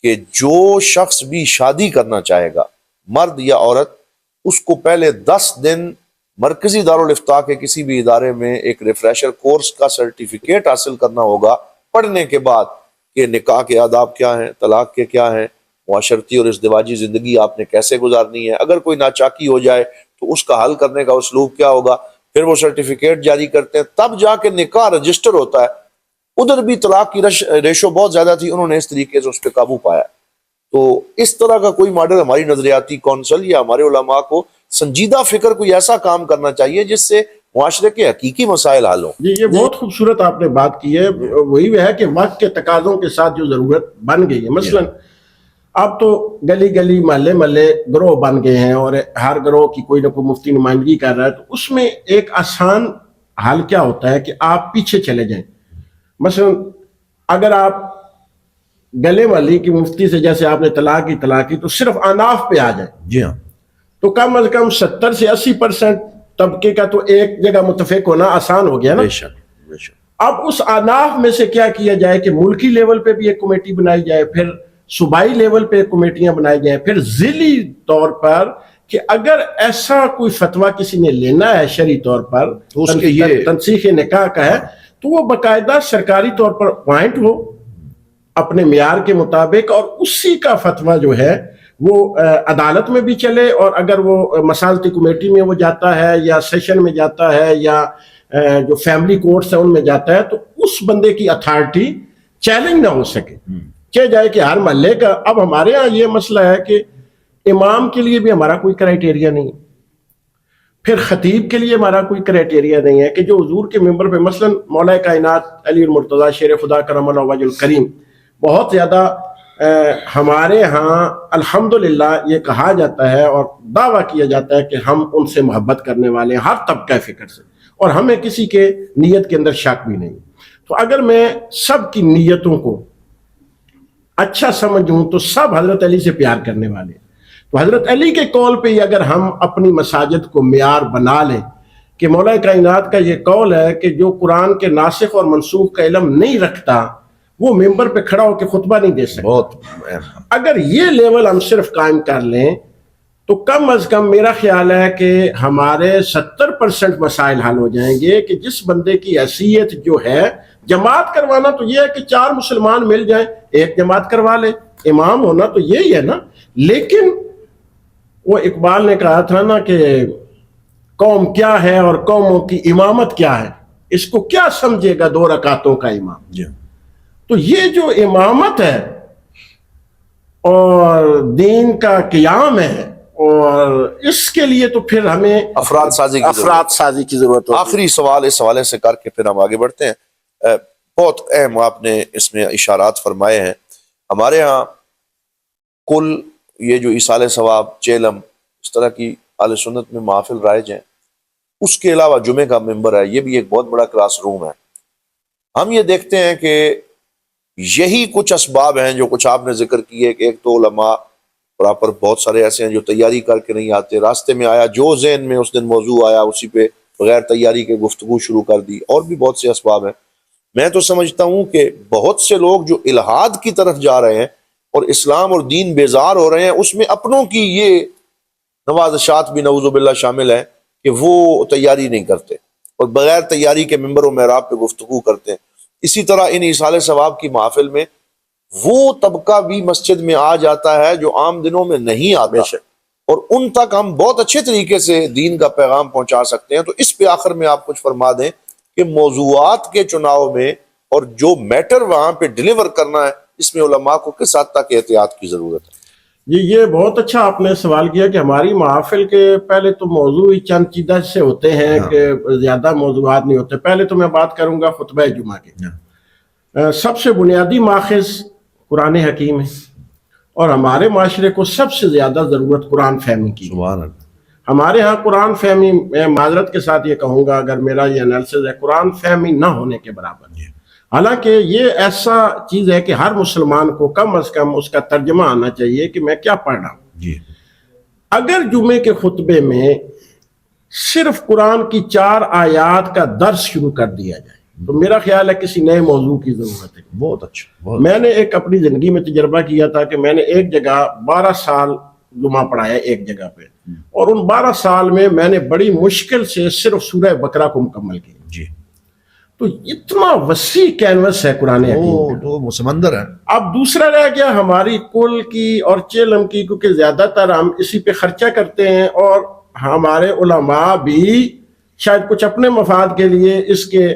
کہ جو شخص بھی شادی کرنا چاہے گا, مرد یا عورت, اس کو پہلے 10 دن مرکزی دارالافتاء کے کسی بھی ادارے میں ایک ریفریشر کورس کا سرٹیفکیٹ حاصل کرنا ہوگا, پڑھنے کے بعد کہ نکاح کے آداب کیا ہیں, طلاق کے کیا ہیں, معاشرتی اور ازدواجی زندگی آپ نے کیسے گزارنی ہے, اگر کوئی ناچاکی ہو جائے تو اس کا حل کرنے کا اسلوب کیا ہوگا. پھر وہ سرٹیفکیٹ جاری کرتے ہیں, تب جا کے نکاح رجسٹر ہوتا ہے. ادھر بھی طلاق کی ریشو بہت زیادہ تھی, انہوں نے اس طریقے سے اس پہ قابو پایا. تو اس طرح کا کوئی ماڈل ہماری نظریاتی کونسل یا ہمارے علماء کو سنجیدہ فکر کوئی ایسا کام کرنا چاہیے جس سے معاشرے کے حقیقی مسائل حل ہوں. جی, یہ بہت خوبصورت آپ نے بات کی ہے. وہی ہے کہ وقت کے تقاضوں کے ساتھ جو ضرورت بن گئی ہے, مثلا اب تو گلی گلی محلے محلے گروہ بن گئے ہیں, اور ہر گروہ کی کوئی نہ کوئی مفتی نمائندگی کر رہا ہے. تو اس میں ایک آسان حل کیا ہوتا ہے کہ آپ پیچھے چلے جائیں. مثلا اگر آپ گلے والی کی مفتی سے جیسے آپ نے طلاق کی تو صرف اناف پہ آ جائیں. جی ہاں, تو کم از کم 70 سے 80% طبقے کا تو ایک جگہ متفق ہونا آسان ہو گیا نا. بے شک بے شک. اب اس اناف میں سے کیا کیا جائے کہ ملکی لیول پہ بھی ایک کمیٹی بنائی جائے, پھر صوبائی لیول پہ کمیٹیاں بنائی جائیں, پھر ضلعی طور پر کہ اگر ایسا کوئی فتویٰ کسی نے لینا ہے شرعی طور پر, اس کے یہ تنسیخ نکاح کا ہے, تو وہ باقاعدہ سرکاری طور پر اپوائنٹ ہو اپنے معیار کے مطابق, اور اسی کا فتویٰ جو ہے وہ عدالت میں بھی چلے, اور اگر وہ مسالتی کمیٹی میں وہ جاتا ہے یا سیشن میں جاتا ہے یا جو فیملی کورٹس ہیں ان میں جاتا ہے, تو اس بندے کی اتھارٹی چیلنج نہ ہو سکے. کہ جائے کہ ہر محلے کا. اب ہمارے ہاں یہ مسئلہ ہے کہ امام کے لیے بھی ہمارا کوئی کرائٹیریا نہیں, پھر خطیب کے لیے ہمارا کوئی کرائٹیریا نہیں ہے کہ جو حضور کے ممبر پہ مثلا مولا کائنات علی المرتضیٰ شیر خدا کرم اللہ وجہ الکریم بہت زیادہ ہمارے ہاں الحمدللہ یہ کہا جاتا ہے اور دعویٰ کیا جاتا ہے کہ ہم ان سے محبت کرنے والے ہیں ہر طبقہ فکر سے, اور ہمیں کسی کے نیت کے اندر شک بھی نہیں. تو اگر میں سب کی نیتوں کو اچھا سمجھوں تو سب حضرت علی سے پیار کرنے والے. تو حضرت علی کے قول پہ اگر ہم اپنی مساجد کو معیار بنا لیں کہ مولا کائنات کا یہ قول ہے کہ جو قرآن کے ناسخ اور منسوخ کا علم نہیں رکھتا وہ ممبر پہ کھڑا ہو کے خطبہ نہیں دے سکتا. اگر یہ لیول ہم صرف قائم کر لیں تو کم از کم میرا خیال ہے کہ ہمارے 70% مسائل حل ہو جائیں گے. کہ جس بندے کی حیثیت جو ہے جماعت کروانا تو یہ ہے کہ 4 مسلمان مل جائیں ایک جماعت کروا لے, امام ہونا تو یہی ہے نا. لیکن وہ اقبال نے کہا تھا نا کہ قوم کیا ہے اور قوموں کی امامت کیا ہے, اس کو کیا سمجھے گا 2 رکعتوں کا امام. تو یہ جو امامت ہے اور دین کا قیام ہے, اور اس کے لیے تو پھر ہمیں افراد سازی کی ضرورت ہے. آخری سوال اس حوالے سے کر کے پھر ہم آگے بڑھتے ہیں. بہت اہم آپ نے اس میں اشارات فرمائے ہیں. ہمارے ہاں کل یہ جو ایصال ثواب, چیلم, اس طرح کی اہل سنت میں محافل رائج ہیں, اس کے علاوہ جمعہ کا ممبر ہے, یہ بھی ایک بہت بڑا کلاس روم ہے. ہم یہ دیکھتے ہیں کہ یہی کچھ اسباب ہیں جو کچھ آپ نے ذکر کیے کہ ایک تو علماء پراپر، بہت سارے ایسے ہیں جو تیاری کر کے نہیں آتے، راستے میں آیا جو ذہن میں اس دن موضوع آیا اسی پہ بغیر تیاری کے گفتگو شروع کر دی، اور بھی بہت سے اسباب ہیں۔ میں تو سمجھتا ہوں کہ بہت سے لوگ جو الحاد کی طرف جا رہے ہیں اور اسلام اور دین بیزار ہو رہے ہیں، اس میں اپنوں کی یہ نوازشات بھی نعوذ باللہ شامل ہیں کہ وہ تیاری نہیں کرتے اور بغیر تیاری کے منبر و محراب پہ گفتگو کرتے ہیں۔ اسی طرح ان ایصال ثواب کی محافل میں وہ طبقہ بھی مسجد میں آ جاتا ہے جو عام دنوں میں نہیں آتا، اور ان تک ہم بہت اچھے طریقے سے دین کا پیغام پہنچا سکتے ہیں۔ تو اس پہ آخر میں آپ کچھ فرما دیں کہ موضوعات کے چناؤ میں اور جو میٹر وہاں پہ ڈیلیور کرنا ہے، اس میں علماء کو کس حد تک احتیاط کی ضرورت ہے؟ یہ بہت اچھا آپ نے سوال کیا کہ ہماری محافل کے پہلے تو موضوع ہی چند چیزیں سے ہوتے ہیں کہ زیادہ موضوعات نہیں ہوتے۔ پہلے تو میں بات کروں گا خطبہ جمعہ کی۔ سب سے بنیادی ماخذ قرآن حکیم ہے، اور ہمارے معاشرے کو سب سے زیادہ ضرورت قرآن فہمی کی۔ ہمارے ہاں قرآن فہمی، میں معذرت کے ساتھ یہ کہوں گا اگر میرا یہ انالیسز ہے، قرآن فہمی نہ ہونے کے برابر ہے۔ حالانکہ یہ ایسا چیز ہے کہ ہر مسلمان کو کم از کم اس کا ترجمہ آنا چاہیے کہ میں کیا پڑھ رہا ہوں۔ اگر جمعے کے خطبے میں صرف قرآن کی 4 آیات کا درس شروع کر دیا جائے تو میرا خیال ہے کسی نئے موضوع کی ضرورت ہے۔ بہت اچھا۔ میں نے ایک اپنی زندگی میں تجربہ کیا تھا کہ میں نے ایک جگہ 12 سال جمعہ پڑھایا ایک جگہ پہ، اور ان 12 سال میں نے بڑی مشکل سے صرف سورہ بقرہ کو مکمل کیا۔ تو اتنا وسیع کینوس ہے قرآن حکیم، تو سمندر ہے۔ اب دوسرا رہ گیا ہماری کل کی اور چیلم کی، کیونکہ زیادہ تر ہم اسی پہ خرچہ کرتے ہیں، اور ہمارے علماء بھی شاید کچھ اپنے مفاد کے لیے اس کے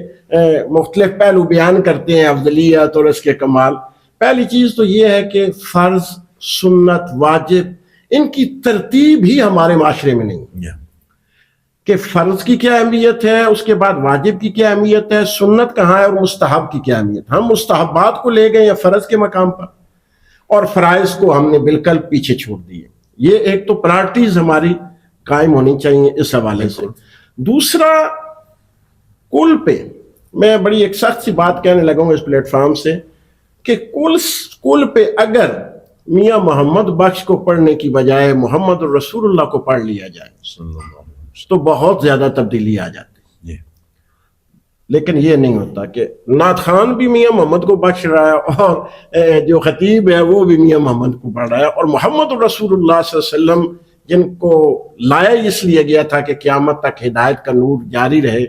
مختلف پہلو بیان کرتے ہیں، افضلیت اور اس کے کمال۔ پہلی چیز تو یہ ہے کہ فرض، سنت، واجب، ان کی ترتیب ہی ہمارے معاشرے میں نہیں، کہ فرض کی کیا اہمیت ہے، اس کے بعد واجب کی کیا اہمیت ہے، سنت کہاں ہے، اور مستحب کی کیا اہمیت۔ ہم مستحبات کو لے گئے یا فرض کے مقام پر، اور فرائض کو ہم نے بالکل پیچھے چھوڑ دیے۔ یہ ایک تو پرائرٹیز ہماری قائم ہونی چاہیے اس حوالے سے۔ دوسرا، کل پہ میں بڑی ایک سخت سی بات کہنے لگا ہوں اس پلیٹ فارم سے، کہ کل پہ اگر میاں محمد بخش کو پڑھنے کی بجائے محمد الرسول اللہ کو پڑھ لیا جائے تو بہت زیادہ تبدیلی آ جاتی ہے۔ لیکن یہ نہیں ہوتا کہ نعت خان بھی میاں محمد کو بخش رہا ہے اور جو خطیب ہے وہ بھی میاں محمد کو پڑھ رہا ہے، اور محمد الرسول اللہ صلی اللہ علیہ وسلم جن کو لایا اس لیے گیا تھا کہ قیامت تک ہدایت کا نور جاری رہے،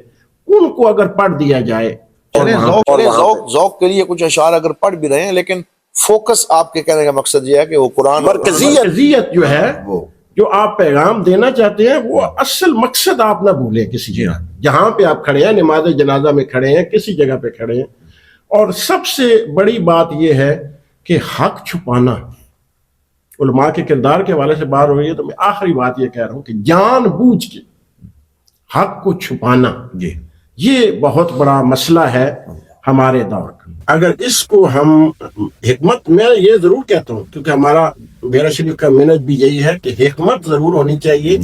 ان کو اگر پڑھ دیا جائے، ذوق کے لیے کچھ اشعار اگر پڑھ بھی رہے ہیں، لیکن فوکس آپ کے کہنے کا مقصد یہ ہے کہ وہ قرآن مرکزیت جو ہے، جو آپ پیغام دینا چاہتے ہیں، وہ اصل مقصد آپ نہ بھولیں کسی جگہ، جہاں پہ آپ کھڑے ہیں، نماز جنازہ میں کھڑے ہیں، کسی جگہ پہ کھڑے ہیں۔ اور سب سے بڑی بات یہ ہے کہ حق چھپانا، علماء کے کردار کے حوالے سے بات ہو رہی ہے تو میں آخری بات یہ کہہ رہا ہوں کہ جان بوجھ کے حق کو چھپانا یہ بہت بڑا مسئلہ ہے ہمارے دور کا۔ اگر اس کو ہم حکمت، میں یہ ضرور کہتا ہوں کیونکہ ہمارا بیرا شریف کا منہج بھی یہی ہے کہ حکمت ضرور ہونی چاہیے،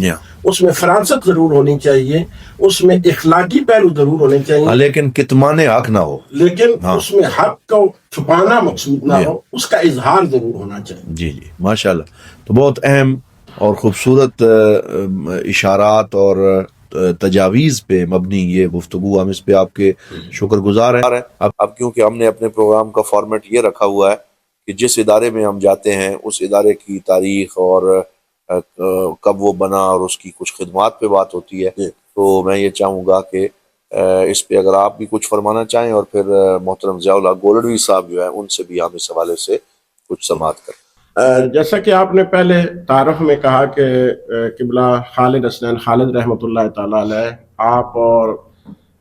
اس میں فراست ضرور ہونی چاہیے، اس میں اخلاقی پہلو ضرور ہونے چاہیے، لیکن کتمان حق نہ ہو، لیکن اس میں حق کو چھپانا مقصود نہ ہو، اس کا اظہار ضرور ہونا چاہیے۔ جی ماشاءاللہ۔ تو بہت اہم اور خوبصورت اشارات اور تجاویز پہ مبنی یہ گفتگو، ہم اس پہ آپ کے شکر گزار ہیں۔ اب کیونکہ ہم نے اپنے پروگرام کا فارمیٹ یہ رکھا ہوا ہے کہ جس ادارے میں ہم جاتے ہیں اس ادارے کی تاریخ اور کب وہ بنا اور اس کی کچھ خدمات پہ بات ہوتی ہے، تو میں یہ چاہوں گا کہ اس پہ اگر آپ بھی کچھ فرمانا چاہیں، اور پھر محترم ضیاء اللہ گولڈوی صاحب جو ہیں ان سے بھی ہم اس حوالے سے کچھ سماعت کریں۔ جیسا کہ آپ نے پہلے تعارف میں کہا کہ قبلہ خالد حسنین خالد رحمۃ اللہ تعالیٰ علیہ، آپ اور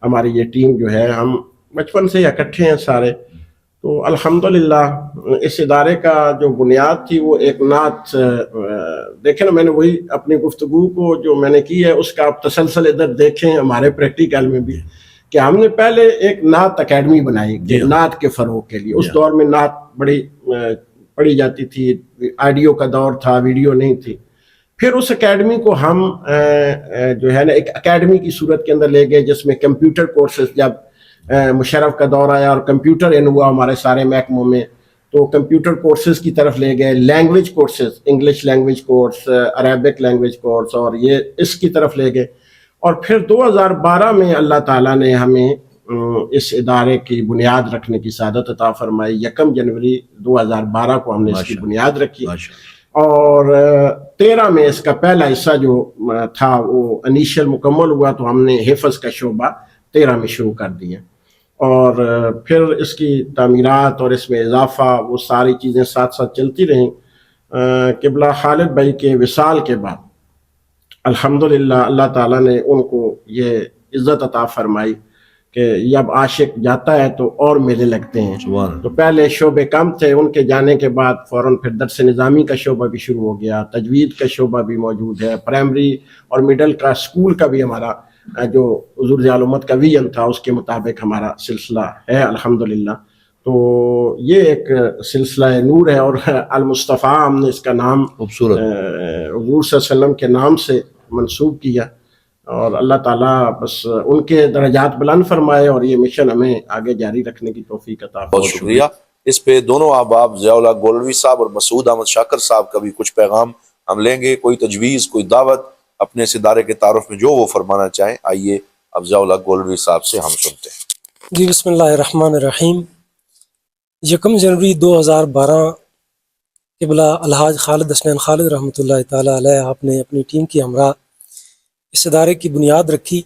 ہماری یہ ٹیم جو ہے، ہم بچپن سے اکٹھے ہیں سارے، تو الحمدللہ اس ادارے کا جو بنیاد تھی وہ ایک نعت، دیکھیں نا، میں نے وہی اپنی گفتگو کو جو میں نے کی ہے اس کا آپ تسلسل ادھر دیکھیں ہمارے پریکٹیکل میں بھی، کہ ہم نے پہلے ایک نعت اکیڈمی بنائی نعت کے فروغ کے لیے۔ اس دور میں نعت بڑی پڑھی جاتی تھی، آڈیو کا دور تھا، ویڈیو نہیں تھی۔ پھر اس اکیڈمی کو ہم جو ہے نا ایک اکیڈمی کی صورت کے اندر لے گئے، جس میں کمپیوٹر کورسز، جب مشرف کا دور آیا اور کمپیوٹر ان ہوا ہمارے سارے محکموں میں، تو کمپیوٹر کورسز کی طرف لے گئے، language courses, English language course, Arabic language course, اور یہ اس کی طرف لے گئے. اور پھر 2012 میں اللہ تعالیٰ نے ہمیں اس ادارے کی بنیاد رکھنے کی سعادت عطا فرمائی. 1 جنوری 2012 کو ہم نے اس کی بنیاد رکھی، اور 13 میں اس کا پہلا حصہ جو تھا وہ انیشل مکمل ہوا، تو ہم نے حفظ کا شعبہ 13 میں شروع کر دیا. اور پھر اس کی تعمیرات اور اس میں اضافہ، وہ ساری چیزیں ساتھ ساتھ چلتی رہیں. قبلہ خالد بھائی کے وصال کے بعد الحمدللہ اللہ تعالیٰ نے ان کو یہ عزت عطا فرمائی کہ جب عاشق جاتا ہے تو اور میلے لگتے ہیں. تو پہلے شعبے کم تھے، ان کے جانے کے بعد فوراً پھر درس نظامی کا شعبہ بھی شروع ہو گیا، تجوید کا شعبہ بھی موجود ہے، پرائمری اور مڈل کا اسکول کا بھی ہمارا جو حضور ضیاء الامت کا ویژن تھا اس کے مطابق ہمارا سلسلہ ہے الحمدللہ. تو یہ ایک سلسلہ نور ہے، اور المصطفیٰ ہم نے اس کا نام خوبصورت حضور صلی اللہ علیہ وسلم کے نام سے منسوب کیا. اور اللہ تعالیٰ بس ان کے درجات بلند فرمائے اور یہ مشن ہمیں آگے جاری رکھنے کی توفیق عطا فرمائے. بہت شکریہ. اس پہ دونوں احباب ضیاء اللہ گولوی صاحب اور مسعود احمد شاکر صاحب کا بھی کچھ پیغام ہم لیں گے، کوئی تجویز، کوئی دعوت اپنے اس ادارے کے تعارف میں جو وہ فرمانا چاہیں. آئیے اب ضیاء اللہ گولوی صاحب سے ہم سنتے ہیں. جی بسم اللہ الرحمن الرحیم. 1 جنوری 2012 قبلہ الحاج خالد حسنین خالد رحمۃ اللہ تعالیٰ علیہ آپ نے اپنی ٹیم کی ہمراہ اس ادارے کی بنیاد رکھی.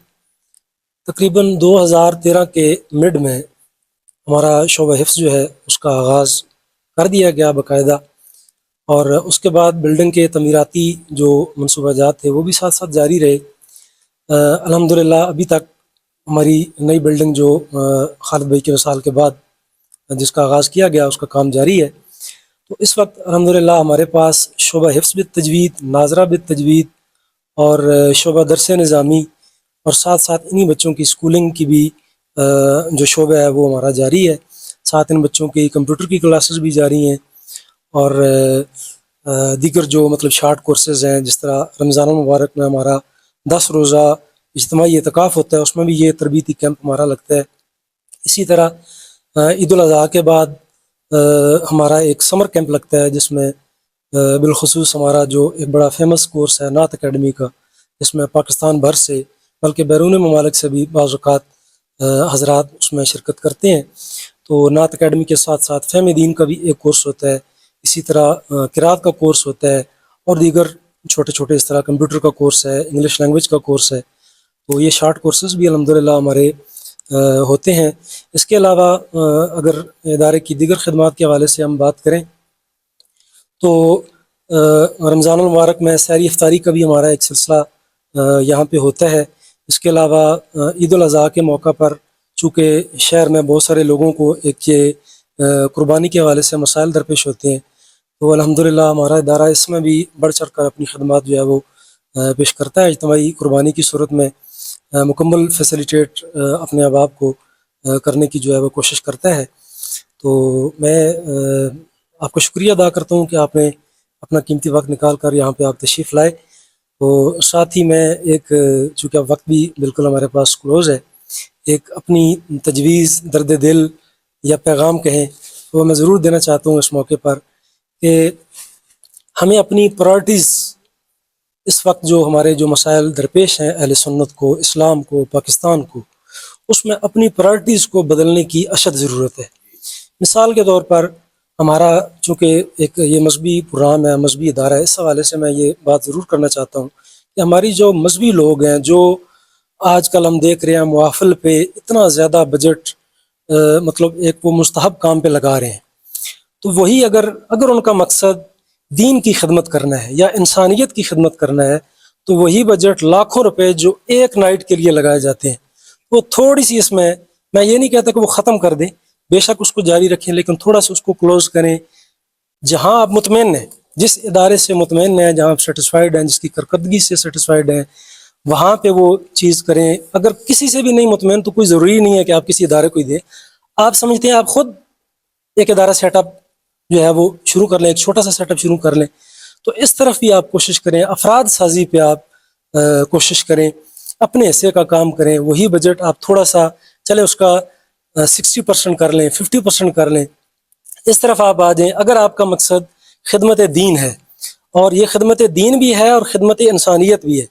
تقریباً 2013 کے مڈ میں ہمارا شعبہ حفظ جو ہے اس کا آغاز کر دیا گیا باقاعدہ، اور اس کے بعد بلڈنگ کے تعمیراتی جو منصوبہ جات تھے وہ بھی ساتھ ساتھ جاری رہے. الحمدللہ ابھی تک ہماری نئی بلڈنگ جو خالد بھائی کے وصال کے بعد جس کا آغاز کیا گیا اس کا کام جاری ہے. تو اس وقت الحمدللہ ہمارے پاس شعبہ حفظ بالتجوید، ناظرہ بالتجوید اور شعبہ درس نظامی، اور ساتھ ساتھ انہی بچوں کی اسکولنگ کی بھی جو شعبہ ہے وہ ہمارا جاری ہے. ساتھ ان بچوں کی کمپیوٹر کی کلاسز بھی جاری ہیں، اور دیگر جو مطلب شارٹ کورسز ہیں، جس طرح رمضان المبارک میں ہمارا 10 روزہ اجتماعی اعتکاف ہوتا ہے، اس میں بھی یہ تربیتی کیمپ ہمارا لگتا ہے. اسی طرح عید الاضحیٰ کے بعد ہمارا ایک سمر کیمپ لگتا ہے، جس میں بالخصوص ہمارا جو ایک بڑا فیمس کورس ہے نعت اکیڈمی کا، جس میں پاکستان بھر سے بلکہ بیرون ممالک سے بھی بعض اوقات حضرات اس میں شرکت کرتے ہیں. تو نعت اکیڈمی کے ساتھ ساتھ فہم دین کا بھی ایک کورس ہوتا ہے، اسی طرح قرات کا کورس ہوتا ہے، اور دیگر چھوٹے چھوٹے اس طرح کمپیوٹر کا کورس ہے، انگلش لینگویج کا کورس ہے. تو یہ شارٹ کورسز بھی الحمدللہ ہمارے ہوتے ہیں. اس کے علاوہ اگر ادارے کی دیگر خدمات کے حوالے سے ہم بات کریں تو رمضان المبارک میں سحری افطاری کا بھی ہمارا ایک سلسلہ یہاں پہ ہوتا ہے. اس کے علاوہ عید الاضحیٰ کے موقع پر چونکہ شہر میں بہت سارے لوگوں کو ایک یہ قربانی کے حوالے سے مسائل درپیش ہوتے ہیں، تو الحمدللہ ہمارا ادارہ اس میں بھی بڑھ چڑھ کر اپنی خدمات جو ہے وہ پیش کرتا ہے. اجتماعی قربانی کی صورت میں مکمل فیسیلیٹیٹ اپنے احباب کو کرنے کی جو ہے وہ کوشش کرتا ہے. تو میں آپ کا شکریہ ادا کرتا ہوں کہ آپ نے اپنا قیمتی وقت نکال کر یہاں پہ آپ تشریف لائے. تو ساتھ ہی میں ایک چونکہ وقت بھی بالکل ہمارے پاس کلوز ہے، ایک اپنی تجویز، درد دل یا پیغام کہیں تو میں ضرور دینا چاہتا ہوں اس موقع پر کہ ہمیں اپنی پرائرٹیز اس وقت جو ہمارے جو مسائل درپیش ہیں اہل سنت کو، اسلام کو، پاکستان کو، اس میں اپنی پرائرٹیز کو بدلنے کی اشد ضرورت ہے. مثال کے طور پر ہمارا چونکہ ایک یہ مذہبی پروگرام ہے، مذہبی ادارہ ہے، اس حوالے سے میں یہ بات ضرور کرنا چاہتا ہوں کہ ہماری جو مذہبی لوگ ہیں، جو آج کل ہم دیکھ رہے ہیں محافل پہ اتنا زیادہ بجٹ مطلب ایک وہ مستحب کام پہ لگا رہے ہیں، تو وہی اگر ان کا مقصد دین کی خدمت کرنا ہے یا انسانیت کی خدمت کرنا ہے، تو وہی بجٹ لاکھوں روپے جو ایک نائٹ کے لیے لگائے جاتے ہیں، وہ تھوڑی سی اس میں یہ نہیں کہتا کہ وہ ختم کر دیں، بے شک اس کو جاری رکھیں، لیکن تھوڑا سا اس کو کلوز کریں. جہاں آپ مطمئن ہیں، جس ادارے سے مطمئن ہیں، جہاں آپ سیٹسفائیڈ ہیں، جس کی کارکردگی سے سیٹسفائیڈ ہیں، وہاں پہ وہ چیز کریں. اگر کسی سے بھی نہیں مطمئن تو کوئی ضروری نہیں ہے کہ آپ کسی ادارے کو ہی دیں. آپ سمجھتے ہیں آپ خود ایک ادارہ سیٹ اپ جو ہے وہ شروع کر لیں، ایک چھوٹا سا سیٹ اپ شروع کر لیں. تو اس طرف بھی آپ کوشش کریں، افراد سازی پہ آپ کوشش کریں، اپنے حصے کا کام کریں. وہی بجٹ آپ تھوڑا سا چلے اس کا 60% کر لیں، 50% کر لیں، اس طرف آپ آ جائیں. اگر آپ کا مقصد خدمت دین ہے، اور یہ خدمت دین بھی ہے اور خدمت انسانیت بھی ہے،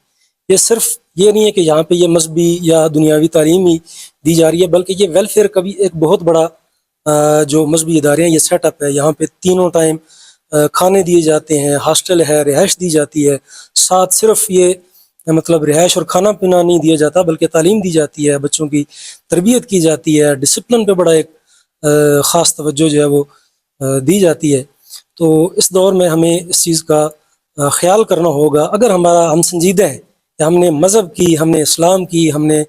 یہ صرف یہ نہیں ہے کہ یہاں پہ یہ مذہبی یا دنیاوی تعلیم ہی دی جا رہی ہے، بلکہ یہ ویلفیئر کا بھی ایک بہت بڑا جو مذہبی ادارے ہیں یہ سیٹ اپ ہے. یہاں پہ تینوں ٹائم کھانے دیے جاتے ہیں، ہاسٹل ہے، رہائش دی جاتی ہے. ساتھ صرف یہ مطلب رہائش اور کھانا پینا نہیں دیا جاتا، بلکہ تعلیم دی جاتی ہے، بچوں کی تربیت کی جاتی ہے، ڈسپلن پہ بڑا ایک خاص توجہ جو ہے وہ دی جاتی ہے. تو اس دور میں ہمیں اس چیز کا خیال کرنا ہوگا. اگر ہم سنجیدہ ہیں کہ ہم نے مذہب کی، ہم نے اسلام کی، ہم نے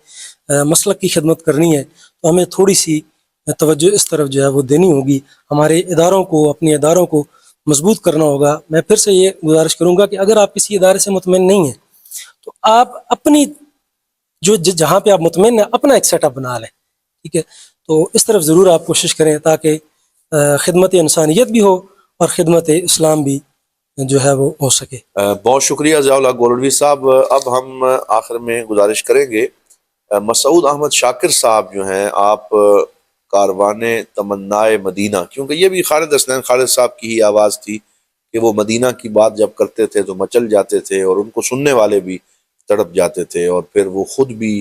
مسلک کی خدمت کرنی ہے، تو ہمیں تھوڑی سی توجہ اس طرف جو ہے وہ دینی ہوگی. ہمارے اداروں کو، اپنے اداروں کو مضبوط کرنا ہوگا. میں پھر سے یہ گزارش کروں گا کہ اگر آپ کسی ادارے سے مطمئن نہیں ہیں تو آپ اپنی جہاں پہ آپ مطمئن ہیں اپنا ایک سیٹ اپ بنا لیں. ٹھیک ہے، تو اس طرف ضرور آپ کوشش کریں تاکہ خدمت انسانیت بھی ہو اور خدمت اسلام بھی جو ہے وہ ہو سکے. بہت شکریہ ضیاء اللہ گولڈوی صاحب. اب ہم آخر میں گزارش کریں گے مسعود احمد شاکر صاحب جو ہیں، آپ کاروان تمنائے مدینہ، کیونکہ یہ بھی خالد حسنین خالد صاحب کی ہی آواز تھی کہ وہ مدینہ کی بات جب کرتے تھے تو مچل جاتے تھے، اور ان کو سننے والے بھی تڑپ جاتے تھے، اور پھر وہ خود بھی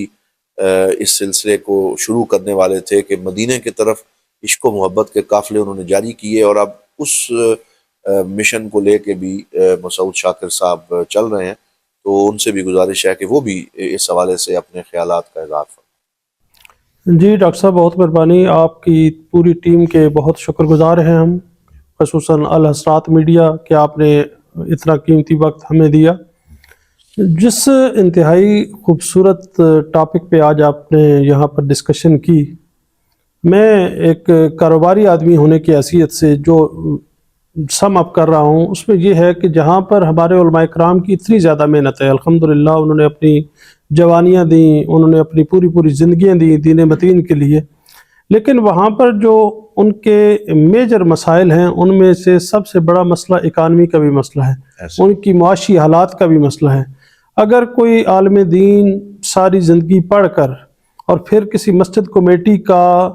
اس سلسلے کو شروع کرنے والے تھے کہ مدینہ کی طرف عشق و محبت کے قافلے انہوں نے جاری کیے، اور اب اس مشن کو لے کے بھی مسعود شاکر صاحب چل رہے ہیں. تو ان سے بھی گزارش ہے کہ وہ بھی اس حوالے سے اپنے خیالات کا اظہار فرمائیں. جی ڈاکٹر صاحب، بہت مہربانی. آپ کی پوری ٹیم کے بہت شکر گزار ہیں ہم، خصوصاً الحسرات میڈیا کہ آپ نے اتنا قیمتی وقت ہمیں دیا. جس انتہائی خوبصورت ٹاپک پہ آج آپ نے یہاں پر ڈسکشن کی، میں ایک کاروباری آدمی ہونے کی حیثیت سے جو سم اپ کر رہا ہوں اس میں یہ ہے کہ جہاں پر ہمارے علماء کرام کی اتنی زیادہ محنت ہے، الحمدللہ انہوں نے اپنی جوانیاں دیں، انہوں نے اپنی پوری زندگیاں دیں دین متین کے لیے، لیکن وہاں پر جو ان کے میجر مسائل ہیں ان میں سے سب سے بڑا مسئلہ اکانومی کا بھی مسئلہ ہے، ان کی معاشی حالات کا بھی مسئلہ ہے. اگر کوئی عالم دین ساری زندگی پڑھ کر اور پھر کسی مسجد کمیٹی کا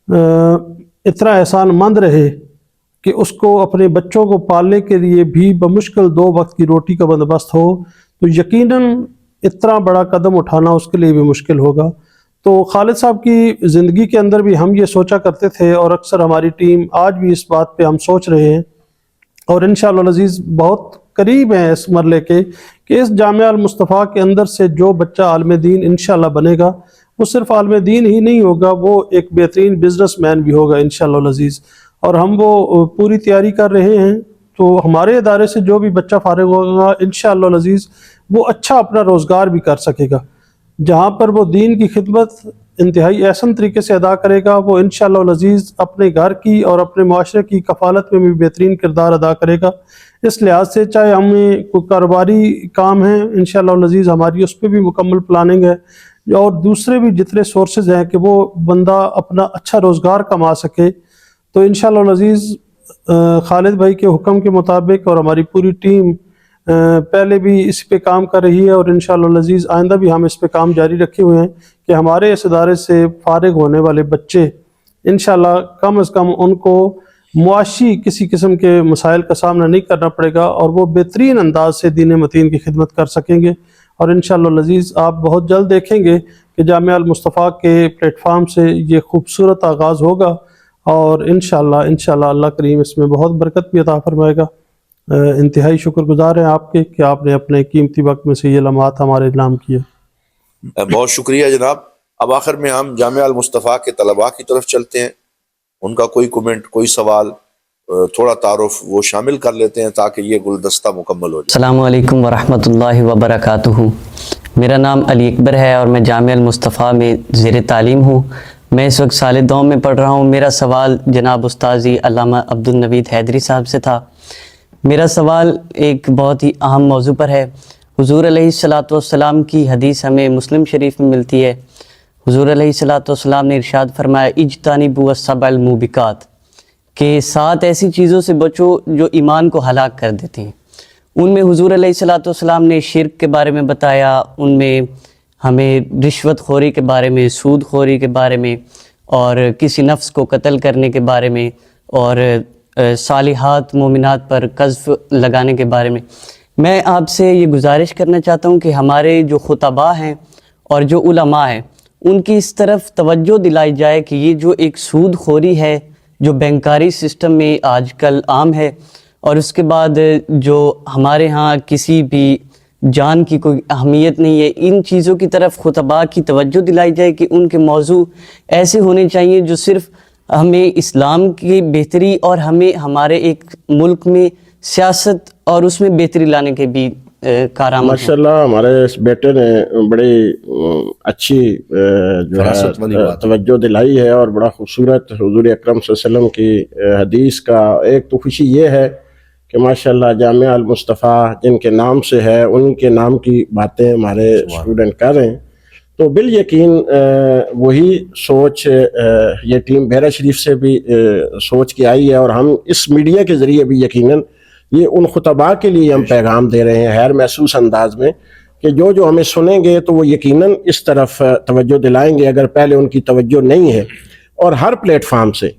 اتنا احسان مند رہے کہ اس کو اپنے بچوں کو پالنے کے لیے بھی بمشکل 2 وقت کی روٹی کا بندوبست ہو، تو یقیناً اتنا بڑا قدم اٹھانا اس کے لیے بھی مشکل ہوگا. تو خالد صاحب کی زندگی کے اندر بھی ہم یہ سوچا کرتے تھے، اور اکثر ہماری ٹیم آج بھی اس بات پہ ہم سوچ رہے ہیں، اور انشاءاللہ العزیز بہت قریب ہیں اس مرحلے کے کہ اس جامعہ المصطفیٰ کے اندر سے جو بچہ عالم دین انشاءاللہ بنے گا وہ صرف عالم دین ہی نہیں ہوگا، وہ ایک بہترین بزنس مین بھی ہوگا انشاءاللہ العزیز. اور ہم وہ پوری تیاری کر رہے ہیں. تو ہمارے ادارے سے جو بھی بچہ فارغ ہوگا انشاءاللہ العزیز وہ اچھا اپنا روزگار بھی کر سکے گا. جہاں پر وہ دین کی خدمت انتہائی احسن طریقے سے ادا کرے گا، وہ انشاءاللہ العزیز اپنے گھر کی اور اپنے معاشرے کی کفالت میں بھی بہترین کردار ادا کرے گا. اس لحاظ سے چاہے ہمیں کوئی کاروباری کام ہے انشاءاللہ العزیز ہماری اس پہ بھی مکمل پلاننگ ہے، اور دوسرے بھی جتنے سورسز ہیں کہ وہ بندہ اپنا اچھا روزگار کما سکے. تو انشاءاللہ العزیز خالد بھائی کے حکم کے مطابق اور ہماری پوری ٹیم پہلے بھی اس پہ کام کر رہی ہے، اور انشاءاللہ العزیز آئندہ بھی ہم اس پہ کام جاری رکھے ہوئے ہیں کہ ہمارے اس ادارے سے فارغ ہونے والے بچے انشاءاللہ کم از کم ان کو معاشی کسی قسم کے مسائل کا سامنا نہیں کرنا پڑے گا، اور وہ بہترین انداز سے دین متین کی خدمت کر سکیں گے. اور انشاءاللہ العزیز آپ بہت جلد دیکھیں گے کہ جامعہ المصطفیٰ کے پلیٹ فارم سے یہ خوبصورت آغاز ہوگا، اور انشاءاللہ اللہ کریم اس میں بہت برکت بھی عطا فرمائے گا. انتہائی شکر گزار ہیں آپ کے کہ آپ نے اپنے قیمتی وقت میں سے یہ لمحات ہمارے نام کیے. بہت شکریہ جناب. اب آخر میں ہم جامعہ المصطفیٰ کے طلباء کی طرف چلتے ہیں. ان کا کوئی کومنٹ، کوئی سوال، تھوڑا تعارف وہ شامل کر لیتے ہیں تاکہ یہ گلدستہ مکمل ہو جائے. السلام علیکم ورحمۃ اللہ وبرکاتہ. میرا نام علی اکبر ہے اور میں جامعہ المصطفیٰ میں زیر تعلیم ہوں. میں اس وقت سال دوم میں پڑھ رہا ہوں. میرا سوال جناب استاذی علامہ عبدالنوید حیدری صاحب سے تھا. میرا سوال ایک بہت ہی اہم موضوع پر ہے. حضور علیہ الصلاۃ والسلام کی حدیث ہمیں مسلم شریف میں ملتی ہے. حضور علیہ الصلاۃ والسلام نے ارشاد فرمایا اجتنبوا السبع الموبقات، کہ 7 ایسی چیزوں سے بچو جو ایمان کو ہلاک کر دیتی ہیں. ان میں حضور علیہ الصلاۃ والسلام نے شرک کے بارے میں بتایا، ان میں ہمیں رشوت خوری کے بارے میں، سود خوری کے بارے میں، اور کسی نفس کو قتل کرنے کے بارے میں، اور صالحات مومنات پر قذف لگانے کے بارے میں آپ سے یہ گزارش کرنا چاہتا ہوں کہ ہمارے جو خطباء ہیں اور جو علماء ہیں ان کی اس طرف توجہ دلائی جائے کہ یہ جو ایک سود خوری ہے جو بینکاری سسٹم میں آج کل عام ہے، اور اس کے بعد جو ہمارے ہاں کسی بھی جان کی کوئی اہمیت نہیں ہے، ان چیزوں کی طرف خطباء کی توجہ دلائی جائے کہ ان کے موضوع ایسے ہونے چاہیے جو صرف ہمیں اسلام کی بہتری اور ہمیں ہمارے ایک ملک میں سیاست اور اس میں بہتری لانے کے بھی کارآمد ہوں۔ ماشاءاللہ ہمارے اس بیٹے نے بڑی اچھی جو ہے توجہ دلائی ہے، اور بڑا خوبصورت حضور اکرم صلی اللہ علیہ وسلم کی حدیث کا ایک تو خوشی یہ ہے کہ ماشاءاللہ جامعہ المصطفیٰ جن کے نام سے ہے ان کے نام کی باتیں ہمارے اسٹوڈنٹ کر رہے ہیں، تو بالیقین وہی سوچ یہ ٹیم بحیرہ شریف سے بھی سوچ کے آئی ہے، اور ہم اس میڈیا کے ذریعے بھی یقیناً یہ ان خطباء کے لیے ہم پیغام دے رہے ہیں غیر محسوس انداز میں کہ جو ہمیں سنیں گے تو وہ یقیناً اس طرف توجہ دلائیں گے اگر پہلے ان کی توجہ نہیں ہے۔ اور ہر پلیٹ فارم سے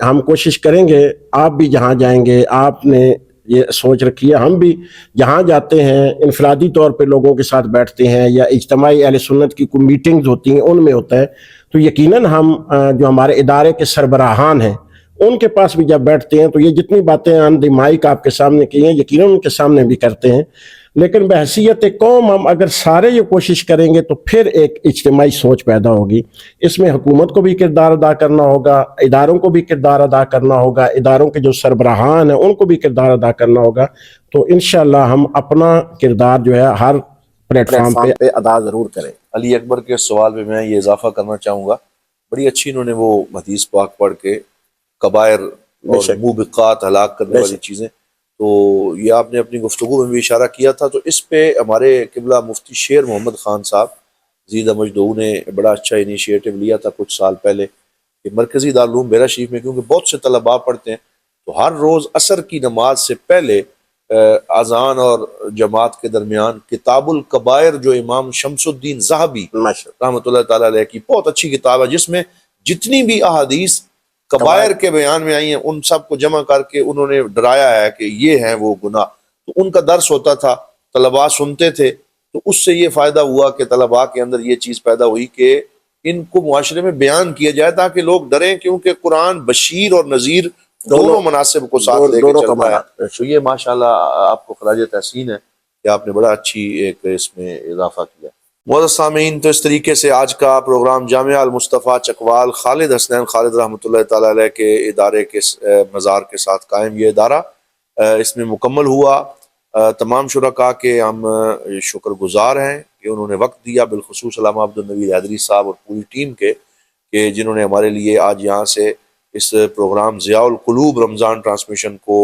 ہم کوشش کریں گے، آپ بھی جہاں جائیں گے آپ نے یہ سوچ رکھی ہے، ہم بھی جہاں جاتے ہیں انفرادی طور پہ لوگوں کے ساتھ بیٹھتے ہیں یا اجتماعی اہل سنت کی کوئی میٹنگز ہوتی ہیں ان میں ہوتا ہے، تو یقیناً ہم جو ہمارے ادارے کے سربراہان ہیں ان کے پاس بھی جب بیٹھتے ہیں تو یہ جتنی باتیں آن دی مائک آپ کے سامنے کی ہیں یقیناً ان کے سامنے بھی کرتے ہیں، لیکن بحیثیت قوم ہم اگر سارے یہ کوشش کریں گے تو پھر ایک اجتماعی سوچ پیدا ہوگی۔ اس میں حکومت کو بھی کردار ادا کرنا ہوگا، اداروں کو بھی کردار ادا کرنا ہوگا، اداروں کے جو سربراہان ہیں ان کو بھی کردار ادا کرنا ہوگا، تو انشاءاللہ ہم اپنا کردار جو ہے ہر پلیٹ فارم پہ ادا ضرور کریں۔ علی اکبر کے سوال میں میں یہ اضافہ کرنا چاہوں گا، بڑی اچھی انہوں نے وہ حدیث پاک پڑھ کے کبائر اور موبقات ہلاک کرنے والی چیزیں، تو یہ آپ نے اپنی گفتگو میں بھی اشارہ کیا تھا، تو اس پہ ہمارے قبلہ مفتی شیر محمد خان صاحب زیدہ مجدو نے بڑا اچھا انیشیٹو لیا تھا کچھ سال پہلے کہ مرکزی دارالعلوم بحیرہ شریف میں کیونکہ بہت سے طلباء پڑھتے ہیں تو ہر روز عصر کی نماز سے پہلے اذان اور جماعت کے درمیان کتاب الکبائر جو امام شمس الدین ذہبی رحمۃ اللہ تعالیٰ علیہ کی بہت اچھی کتاب ہے، جس میں جتنی بھی احادیث کبائر کے بیان میں آئی ہیں ان سب کو جمع کر کے انہوں نے ڈرایا ہے کہ یہ ہیں وہ گناہ، تو ان کا درس ہوتا تھا، طلباء سنتے تھے، تو اس سے یہ فائدہ ہوا کہ طلباء کے اندر یہ چیز پیدا ہوئی کہ ان کو معاشرے میں بیان کیا جائے تاکہ لوگ ڈریں، کیونکہ قرآن بشیر اور نذیر دونوں مناسب کو ساتھ لے کے چل رہا ہے۔ تو یہ ماشاءاللہ آپ کو خراج تحسین ہے کہ آپ نے بڑا اچھی ایک اس میں اضافہ کیا۔ معزز سامعین، تو اس طریقے سے آج کا پروگرام جامعہ المصطفیٰ چکوال خالد حسنین خالد رحمۃ اللہ تعالیٰ علیہ کے ادارے کے مزار کے ساتھ قائم یہ ادارہ اس میں مکمل ہوا۔ تمام شرکاء کے ہم شکر گزار ہیں کہ انہوں نے وقت دیا، بالخصوص علامہ عبدالنوید حیدری صاحب اور پوری ٹیم کے کہ جنہوں نے ہمارے لیے آج یہاں سے اس پروگرام ضیاء القلوب رمضان ٹرانسمیشن کو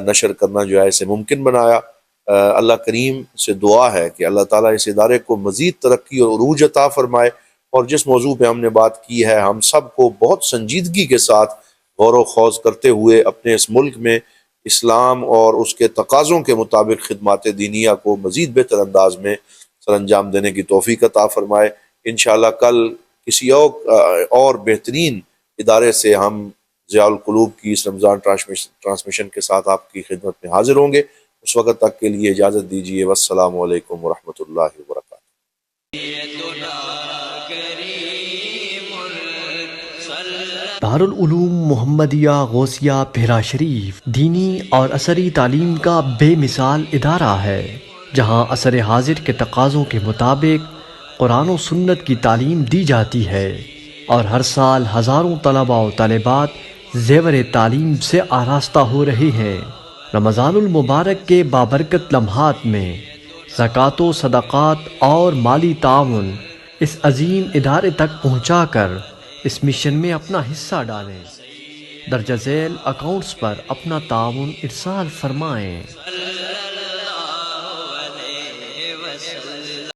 نشر کرنا جو ہے اسے ممکن بنایا۔ اللہ کریم سے دعا ہے کہ اللہ تعالیٰ اس ادارے کو مزید ترقی اور عروج عطا فرمائے، اور جس موضوع پہ ہم نے بات کی ہے ہم سب کو بہت سنجیدگی کے ساتھ غور و خوض کرتے ہوئے اپنے اس ملک میں اسلام اور اس کے تقاضوں کے مطابق خدمات دینیہ کو مزید بہتر انداز میں سر انجام دینے کی توفیق عطا فرمائے۔ انشاءاللہ کل کسی اور بہترین ادارے سے ہم ضیاء القلوب کی اس رمضان ٹرانسمیشن کے ساتھ آپ کی خدمت میں حاضر ہوں گے۔ اس وقت تک کے لیے اجازت دیجیے، والسلام علیکم ورحمۃ اللہ وبرکاتہ۔ دارالعلوم محمدیہ غوثیہ بحیرہ شریف دینی اور عصری تعلیم کا بے مثال ادارہ ہے، جہاں عصر حاضر کے تقاضوں کے مطابق قرآن و سنت کی تعلیم دی جاتی ہے، اور ہر سال ہزاروں طلباء و طالبات زیور تعلیم سے آراستہ ہو رہے ہیں۔ رمضان المبارک کے بابرکت لمحات میں زکوٰۃ و صدقات اور مالی تعاون اس عظیم ادارے تک پہنچا کر اس مشن میں اپنا حصہ ڈالیں۔ درجہ ذیل اکاؤنٹس پر اپنا تعاون ارسال فرمائیں۔